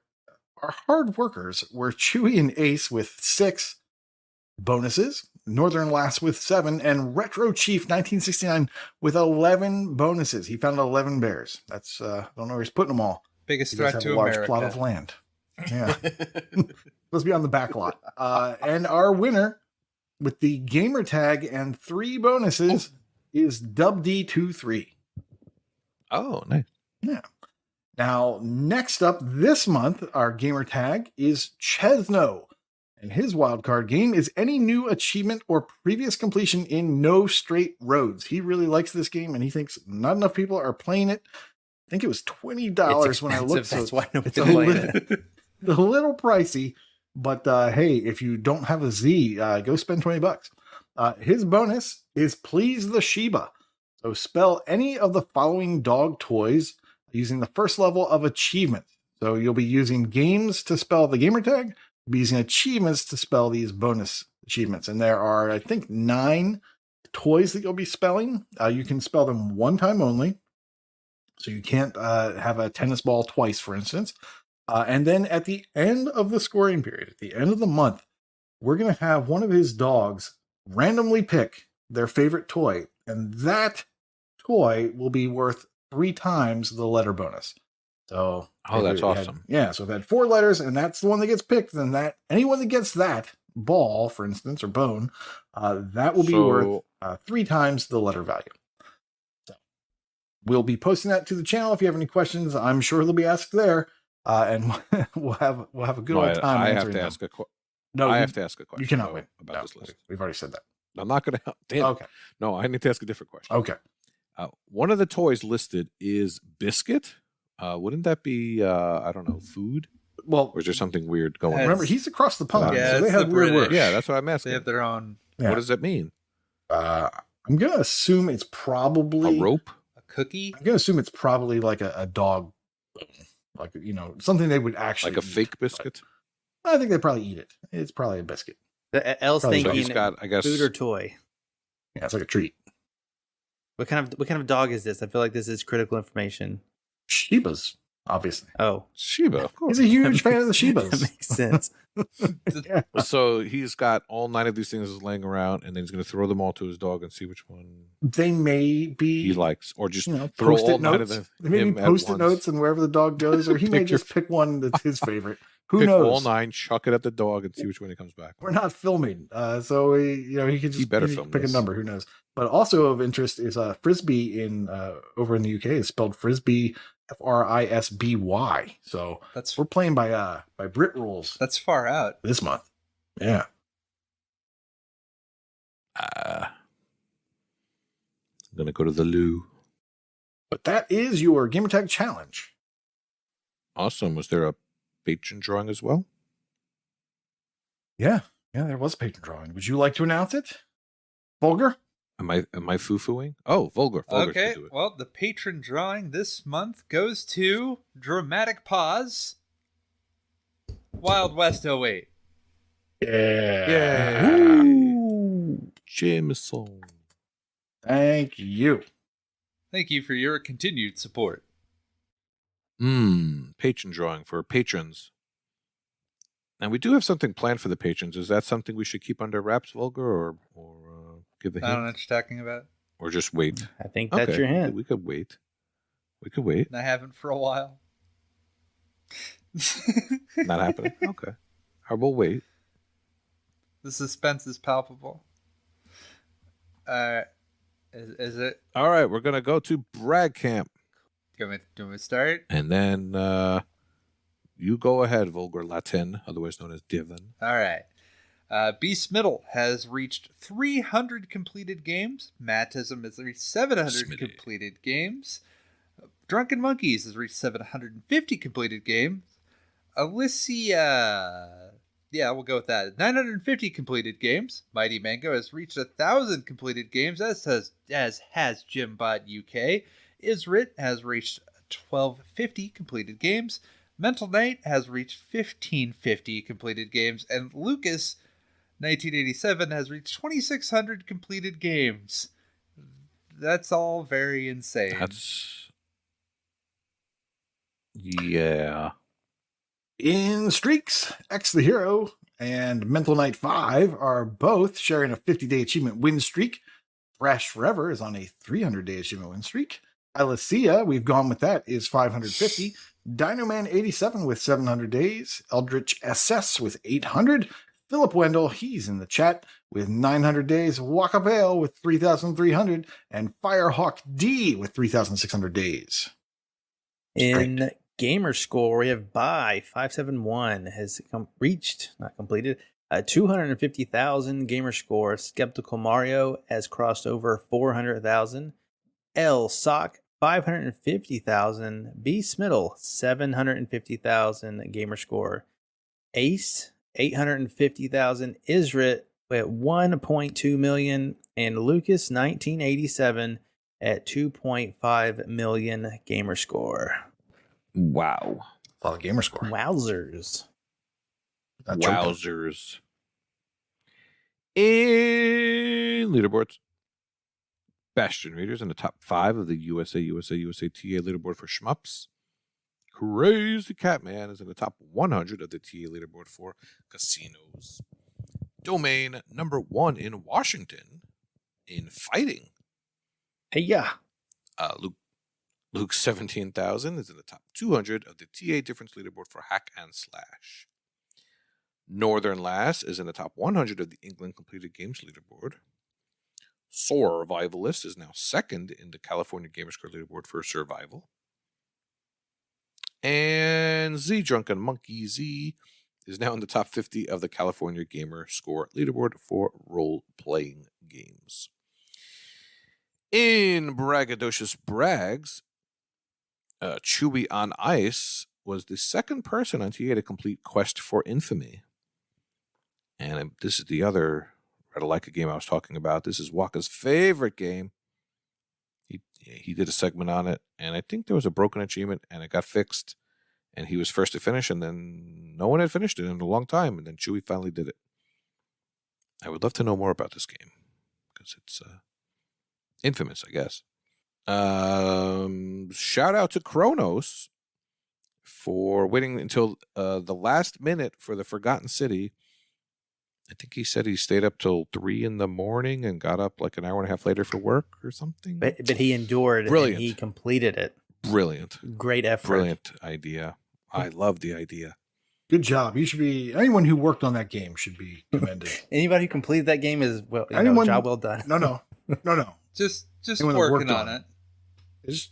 hard workers were Chewy and Ace with 6 bonuses, Northern Lass with 7, and Retro Chief 1969 with 11 bonuses. He found 11 bears. That's I don't know where he's putting them all. Biggest He does threat have to a large America. plot of land. Yeah. Supposed to be on the back lot. And our winner with the gamer tag and 3 bonuses is DubD23. Oh, nice. Yeah. Now, next up this month, our gamer tag is Chesno. And his wildcard game is any new achievement or previous completion in No Straight Roads. He really likes this game, and he thinks not enough people are playing it. I think it was $20 when I looked. So That's why it's nobody's a playing little, it. a little pricey, but hey, if you don't have a Z, go spend $20. His bonus is Please the Shiba. So spell any of the following dog toys using the first level of achievement. So you'll be using games to spell the gamer tag, you'll be using achievements to spell these bonus achievements. And there are, I think, 9 toys that you'll be spelling. You can spell them one time only. So you can't have a tennis ball twice, for instance. And then at the end of the scoring period, at the end of the month, we're going to have one of his dogs randomly pick their favorite toy. And that toy will be worth 3 times the letter bonus. So, Oh, that's awesome. So if it had 4 letters and that's the one that gets picked, then that anyone that gets that ball, for instance, or bone, that will be worth 3 times the letter value. We'll be posting that to the channel. If you have any questions, I'm sure they'll be asked there, and we'll have a good old time. I have answering to them. ask a question. No, I have to ask a question. You cannot win about No, this list. We've already said that. I'm not going to. Damn. Okay. No, I need to ask a different question. Okay. One of the toys listed is biscuit. Wouldn't that be I don't know, food? Well, Or is there something weird going on? remember he's across the pond, Yeah, so they it's have the weird British. words. Yeah, that's what I'm They asking. have their own Yeah. What does that mean? I'm gonna assume it's probably A rope? a cookie. I'm gonna assume it's probably like a dog, like something they would actually Like a eat. fake biscuit? I think they probably eat it. It's probably a biscuit. Elle's Probably So he's thinking got, I guess, food or toy. Yeah, it's like a treat. What kind of dog is this? I feel like this is critical information. Shibas. obviously. Oh, Shiba, of course. He's a huge fan of the that Shibas. makes sense. Yeah. So he's got all 9 of these things laying around, and then he's going to throw them all to his dog and see which one They may be he likes, or just throw post-it all 9 of notes. them. They may be him at post-it once. notes and wherever the dog goes, or he may just pick one that's his favorite. Who Pick knows? all 9, chuck it at the dog, and see which one he comes back. We're not filming, so he can just better he film pick this. a number. Who knows? But also of interest is frisbee in over in the UK is spelled frisbee, FRISBY. So That's we're playing by Brit rules that's far out. this month. Yeah. I'm going to go to the loo. But that is your Gamertag challenge. Awesome. Was there a patron drawing as well? Yeah, there was a patron drawing. Would you like to announce it, Vulgar? Am I foo-fooing? Oh, Vulgar. Vulgar Okay, can do it. well, the patron drawing this month goes to Dramatic Pause, Wild West 08. Yeah. Yay. Jameson. Thank you. Thank you for your continued support. Patron drawing for patrons. And we do have something planned for the patrons. Is that something we should keep under wraps, Vulgar, or give a I don't know hint? what you're talking about. Or just wait? I think that's your hint. We could wait. We could wait. And I haven't for a while. Not happening? Okay. We'll wait. The suspense is palpable. Is it? All right, we're going to go to Brag Camp. Do you want me to start? And then you go ahead, Vulgar Latin, otherwise known as Divin. All right. Beast Middle has reached 300 completed games. Mattism has reached 700 Smitty. completed games. Drunken Monkeys has reached 750 completed games. Alicia, yeah, we'll go with that. 950 completed games. Mighty Mango has reached 1,000 completed games, as has Jimbot UK. Isrit has reached 1,250 completed games. Mental Knight has reached 1,550 completed games, and Lucas 1987 has reached 2,600 completed games. That's all very insane. Yeah. In streaks, X the Hero and Mental Knight 5 are both sharing a 50-day achievement win streak. Thrash Forever is on a 300-day achievement win streak. Alicia, we've gone with that, is 550. Dinoman 87 with 700 days. Eldritch SS with 800. Philip Wendell, he's in the chat with 900 days. Waka Vale with 3,300. And Firehawk D with 3,600 days. In gamer score, we have By 571 has not completed, 250,000 gamer score. Skeptical Mario has crossed over 400,000. L Sock 550,000. B Smiddle 750,000 gamer score. Ace 850,000. Isrit at 1.2 million, and Lucas 1987 at 2.5 million gamer score. Wow. A lot of gamer score. Wowzers. That jumped up. Wowzers. In leaderboards, Bastion Readers in the top 5 of the USA TA leaderboard for shmups. Crazy Catman is in the top 100 of the TA leaderboard for casinos. Domain number 1 in Washington in fighting. Hey, yeah. Luke 17,000 is in the top 200 of the TA difference leaderboard for hack and slash. Northern Lass is in the top 100 of the England completed games leaderboard. Survivalist is now second in the California Gamerscore leaderboard for survival. And Z Drunken Monkey Z is now in the top 50 of the California Gamer Score leaderboard for role-playing games. In Braggadocious Brags, Chewy on Ice was the second person on TA to complete Quest for Infamy. And this is the other Ratailaika game I was talking about. This is Waka's favorite game. He did a segment on it, and I think there was a broken achievement, and it got fixed, and he was first to finish, and then no one had finished it in a long time, and then Chewy finally did it. I would love to know more about this game, because it's infamous, I guess. Shout out to Kronos for waiting until the last minute for the Forgotten City. I think he said he stayed up till 3 a.m. and got up like an hour and a half later for work or something. But he endured Brilliant. and he completed it. Brilliant. Great effort. Brilliant idea. I love the idea. Good job. You should be, anyone who worked on that game should be commended. Anybody who completed that game is job well done. No. Just Anyone that working worked on on it. It's,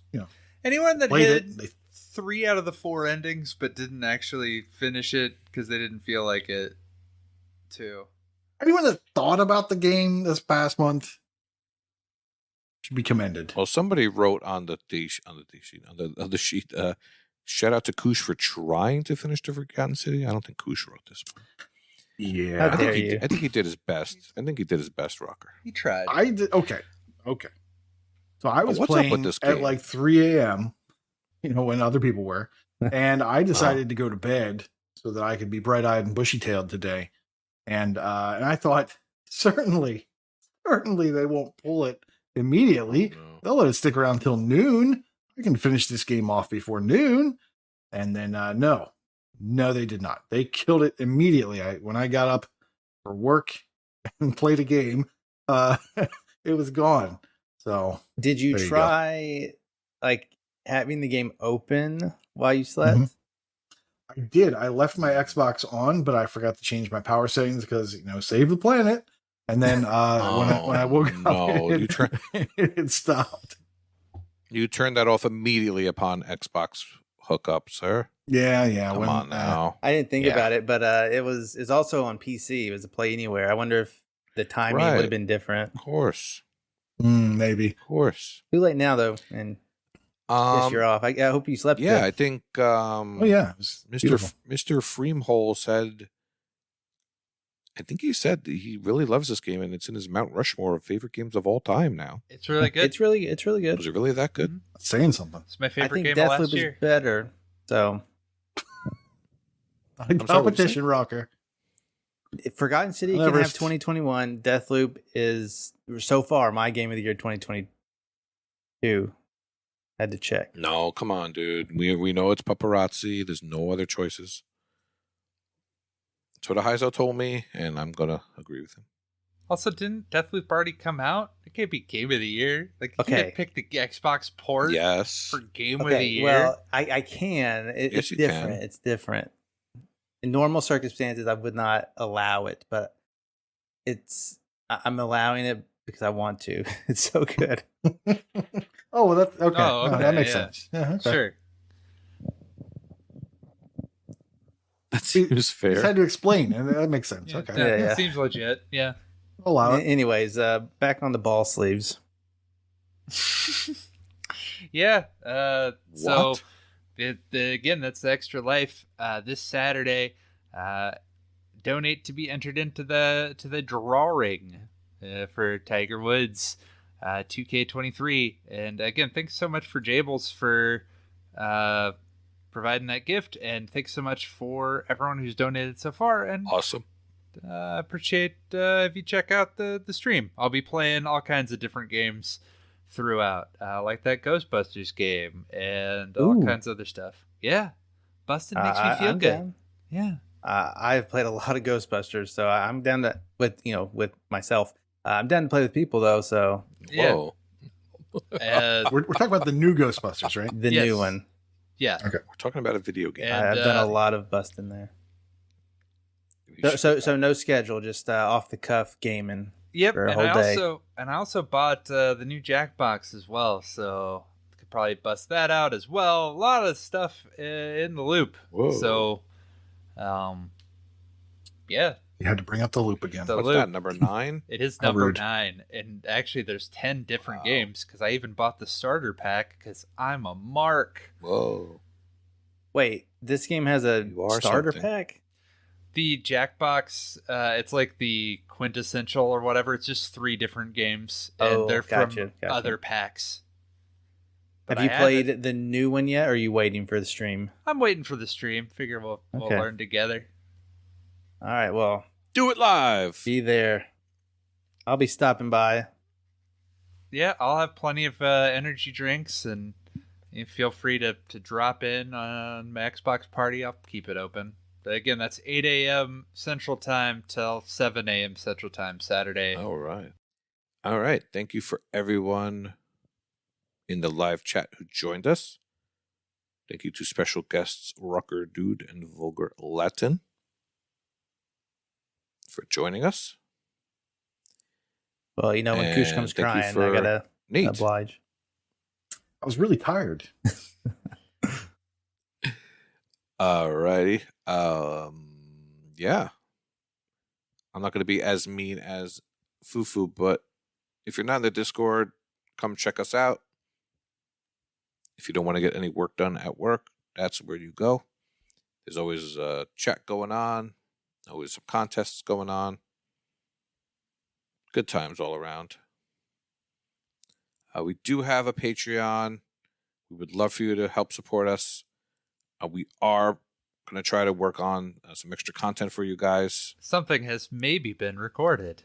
Anyone that played hit it. 3 out of the 4 endings but didn't actually finish it because they didn't feel like it too. Anyone that thought about the game this past month should be commended. Well, somebody wrote on the sheet. Shout out to Koosh for trying to finish the Forgotten City. I don't think Koosh wrote this one. Yeah. How dare you. I think he did his best. I think he did his best, Rocker. He tried. I did. Okay. So I was What's up with playing this at game? like 3 a.m., when other people were, and I decided to go to bed so that I could be bright-eyed and bushy-tailed today. And I thought, certainly they won't pull it immediately. Oh, no. They'll let it stick around till noon. I can finish this game off before noon. And then, no, they did not. They killed it immediately. When I got up for work and played a game, it was gone. So Did you There you try like having the game open while you slept? Mhm. I did. I left my Xbox on, but I forgot to change my power settings because, save the planet. And then when I woke no, up, it stopped. You turned that off immediately upon Xbox hookup, sir. Yeah. Come on now. I didn't think Yeah. about it, but it's also on PC. It was a play anywhere. I wonder if the timing Right. would have been different. Of course. Maybe. Of course. Too late now though, and guess you're off. I hope you slept Yeah, good. I think Oh, yeah. It was beautiful. Mr. Freemhole said, I think he said that he really loves this game and it's in his Mount Rushmore of favorite games of all time now. It's really good. It's really good. Was it really that good? That's saying something. It's my I favorite think game of last Deathloop year. is better. So sorry, what Competition rocker. Forgotten City I'll can never have 2021. Deathloop is so far my game of the year 2022. Had to check. No, come on, dude. We know it's paparazzi. There's no other choices. That's what Heizo told me, and I'm gonna agree with him. Also, didn't Deathloop already come out? It can't be game of the year. Like, you Okay. can't pick the Xbox port Yes. for game of the Okay, year. well, I can. Yes, It's you different. can. It's different. In normal circumstances, I would not allow it, but I'm allowing it because I want to. It's so good. Oh, well, that's okay. Oh, No, okay, that makes yeah. sense. Yeah, okay. Sure. That seems Just fair. had to explain, and that makes sense. Yeah, Okay. that Yeah. seems legit. Yeah. Allow it. Anyways, back on the ball sleeves. Yeah. So What? again, that's the Extra Life. This Saturday, donate to be entered into the drawing for Tiger Woods 2K23. And again, thanks so much for Jables for providing that gift, and thanks so much for everyone who's donated so far. And Awesome. appreciate if you check out the stream. I'll be playing all kinds of different games throughout, like that Ghostbusters game and all Ooh. kinds of other stuff. Yeah, busting makes me feel I'm good. down. Yeah, I've played a lot of Ghostbusters, so I'm down to with myself. I'm down to play with people though, so Yeah. Whoa. We're talking about the new Ghostbusters, right? the Yes. new one. yeah. We're talking about a video game. And, I've done a lot of busting there. So no schedule, just off the cuff gaming. Yep, for a and whole day. I also bought the new Jackbox as well, so could probably bust that out as well. A lot of stuff in the loop. Whoa. So, yeah, You had to bring up the loop again. The What's loop. that, number 9? It is How number rude. 9, and actually there's 10 different Wow. games because I even bought the starter pack because I'm a mark. Whoa. Wait, this game has a You are starter something. pack? The Jackbox, it's like the quintessential or whatever. It's just 3 different games, and Oh, they're gotcha. from other packs. But Have you I played the new one yet, or are you waiting for the stream? I'm waiting for the stream. Figure we'll Okay. learn together. All right, well, Do it live. be there. I'll be stopping by. Yeah, I'll have plenty of energy drinks and feel free to drop in on my Xbox party. I'll keep it open. But again, that's 8 a.m. Central Time till 7 a.m. Central Time Saturday. All right. Thank you for everyone in the live chat who joined us. Thank you to special guests rawkerdude and Vulgar Latin for joining us. Well, when And Koosh comes thank you crying, I for gotta Nate. oblige. I was really tired. Alrighty. Yeah. I'm not going to be as mean as Fufu, but if you're not in the Discord, come check us out. If you don't want to get any work done at work, that's where you go. There's always a chat going on, always some contests going on. Good times all around. We do have a Patreon. We would love for you to help support us. We are going to try to work on some extra content for you guys. Something has maybe been recorded.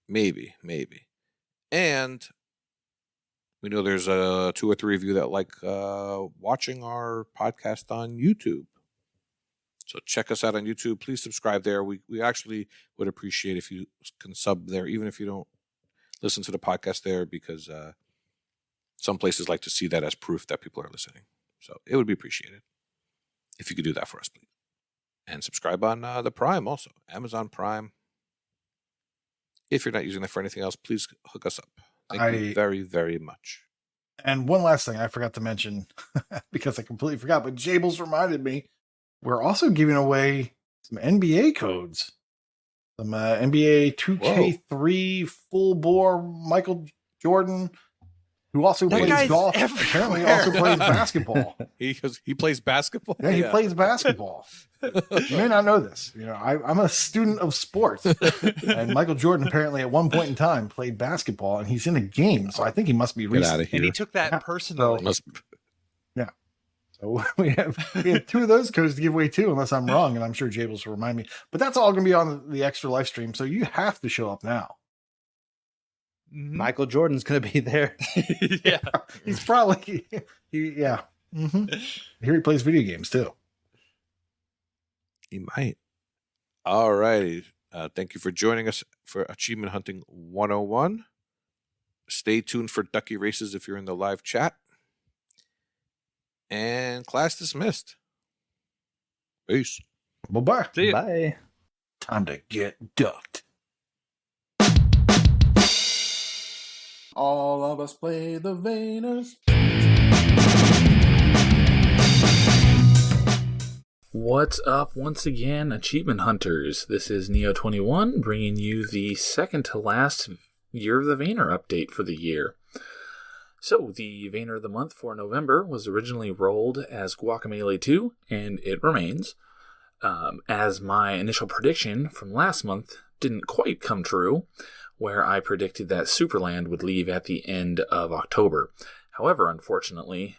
Maybe. And we know there's 2 or 3 of you that like watching our podcast on YouTube. So check us out on YouTube. Please subscribe there. We actually would appreciate if you can sub there, even if you don't listen to the podcast there, because some places like to see that as proof that people are listening. So it would be appreciated if you could do that for us, please. And subscribe on the Prime also, Amazon Prime. If you're not using that for anything else, please hook us up. Thank you very, very much. And one last thing I forgot to mention, because I completely forgot, but Jables reminded me, we're also giving away some NBA codes. Some NBA 2K3 full bore Michael Jordan, who also plays golf. Apparently also plays basketball. He plays basketball? Yeah, he plays basketball. You may not know this. I'm a student of sports. And Michael Jordan apparently at one point in time played basketball, and he's in a game, so I think he must be recent. Get out of here. And he took that personally. Yeah. So we have 2 of those codes to give away too, unless I'm wrong, and I'm sure Jables will remind me. But that's all going to be on the extra live stream, so you have to show up now. Mm-hmm. Michael Jordan's gonna be there. Yeah. He's probably yeah. Mm-hmm. I hear he plays video games too. He might. All righty. Thank you for joining us for Achievement Hunting 101. Stay tuned for Ducky Races if you're in the live chat. And class dismissed. Peace. Bye-bye. See ya. Bye. Time to get ducked. All of us play the Vayners. What's up once again, Achievement Hunters? This is Neo21 bringing you the second to last Year of the Vayner update for the year. So, the Vayner of the Month for November was originally rolled as Guacamelee 2, and it remains. As my initial prediction from last month didn't quite come true, where I predicted that Superland would leave at the end of October. However, unfortunately,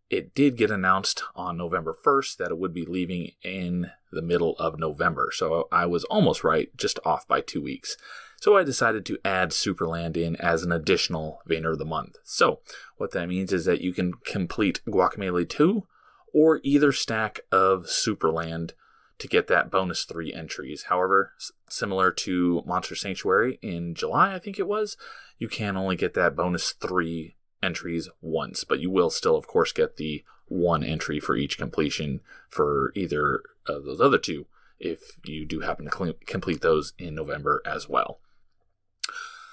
it did get announced on November 1st that it would be leaving in the middle of November. So I was almost right, just off by 2 weeks. So I decided to add Superland in as an additional Vayner of the Month. So what that means is that you can complete Guacamelee 2 or either stack of Superland to get that bonus 3 entries. However, similar to Monster Sanctuary in July, I think it was, you can only get that bonus 3 entries once, but you will still, of course, get the 1 entry for each completion for either of those other 2 if you do happen to complete those in November as well.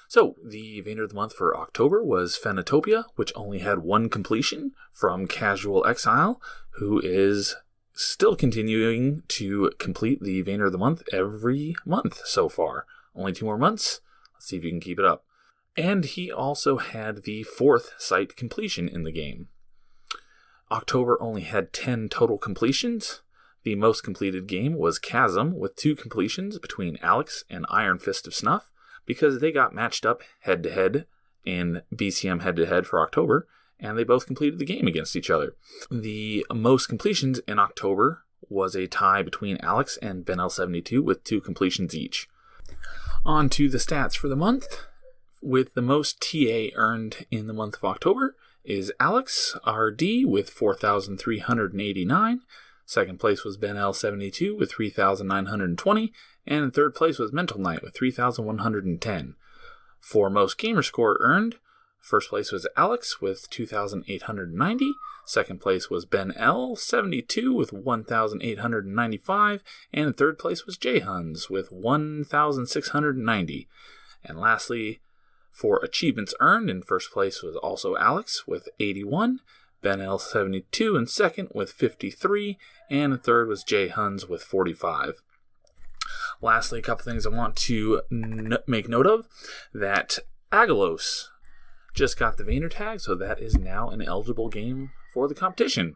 So, the Vayner of the Month for October was Phanatopia, which only had 1 completion from Casual Exile, who is still continuing to complete the Vayner of the Month every month so far. Only 2 more months. Let's see if you can keep it up. And he also had the 4th site completion in the game. October only had 10 total completions. The most completed game was Chasm, with 2 completions between Alex and Iron Fist of Snuff, because they got matched up head-to-head in BCM head-to-head for October, and they both completed the game against each other. The most completions in October was a tie between Alex and BenL72 with 2 completions each. On to the stats for the month. With the most TA earned in the month of October, is Alex RD with 4,389. Second place was Ben L72 with 3,920. And in third place was Mental Knight with 3,110. For most gamer score earned, first place was Alex with 2,890. Second place was Ben L72 with 1,895. And in third place was J Huns with 1,690. And lastly, for achievements earned, in first place was also Alex with 81. Ben L72 in second with 53. And in third was J Huns with 45. Lastly, a couple things I want to make note of. That Agalos just got the Vayner tag, so that is now an eligible game for the competition.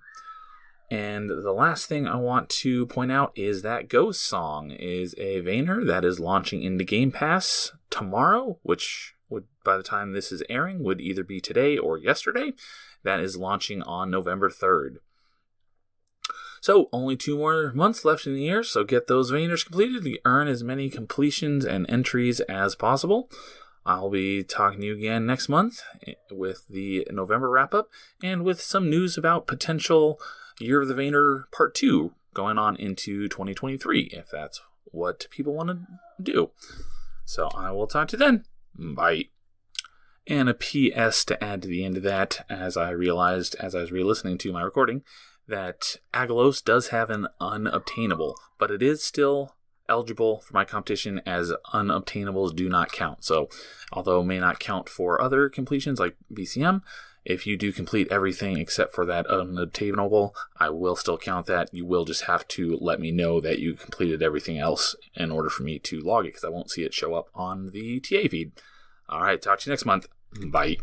And the last thing I want to point out is that Ghost Song is a Vayner that is launching into Game Pass tomorrow, which would, by the time this is airing, would either be today or yesterday. That is launching on November 3rd. So, only 2 more months left in the year, so get those Vayners completed to earn as many completions and entries as possible. I'll be talking to you again next month with the November wrap-up and with some news about potential Year of the Vayner Part 2 going on into 2023, if that's what people want to do. So, I will talk to you then. Bye. And a PS to add to the end of that, as I realized as I was re-listening to my recording, that Agalos does have an unobtainable, but it is still eligible for my competition as unobtainables do not count. So, although it may not count for other completions like BCM, if you do complete everything except for that unobtainable, I will still count that. You will just have to let me know that you completed everything else in order for me to log it, because I won't see it show up on the TA feed. All right, talk to you next month. Bye.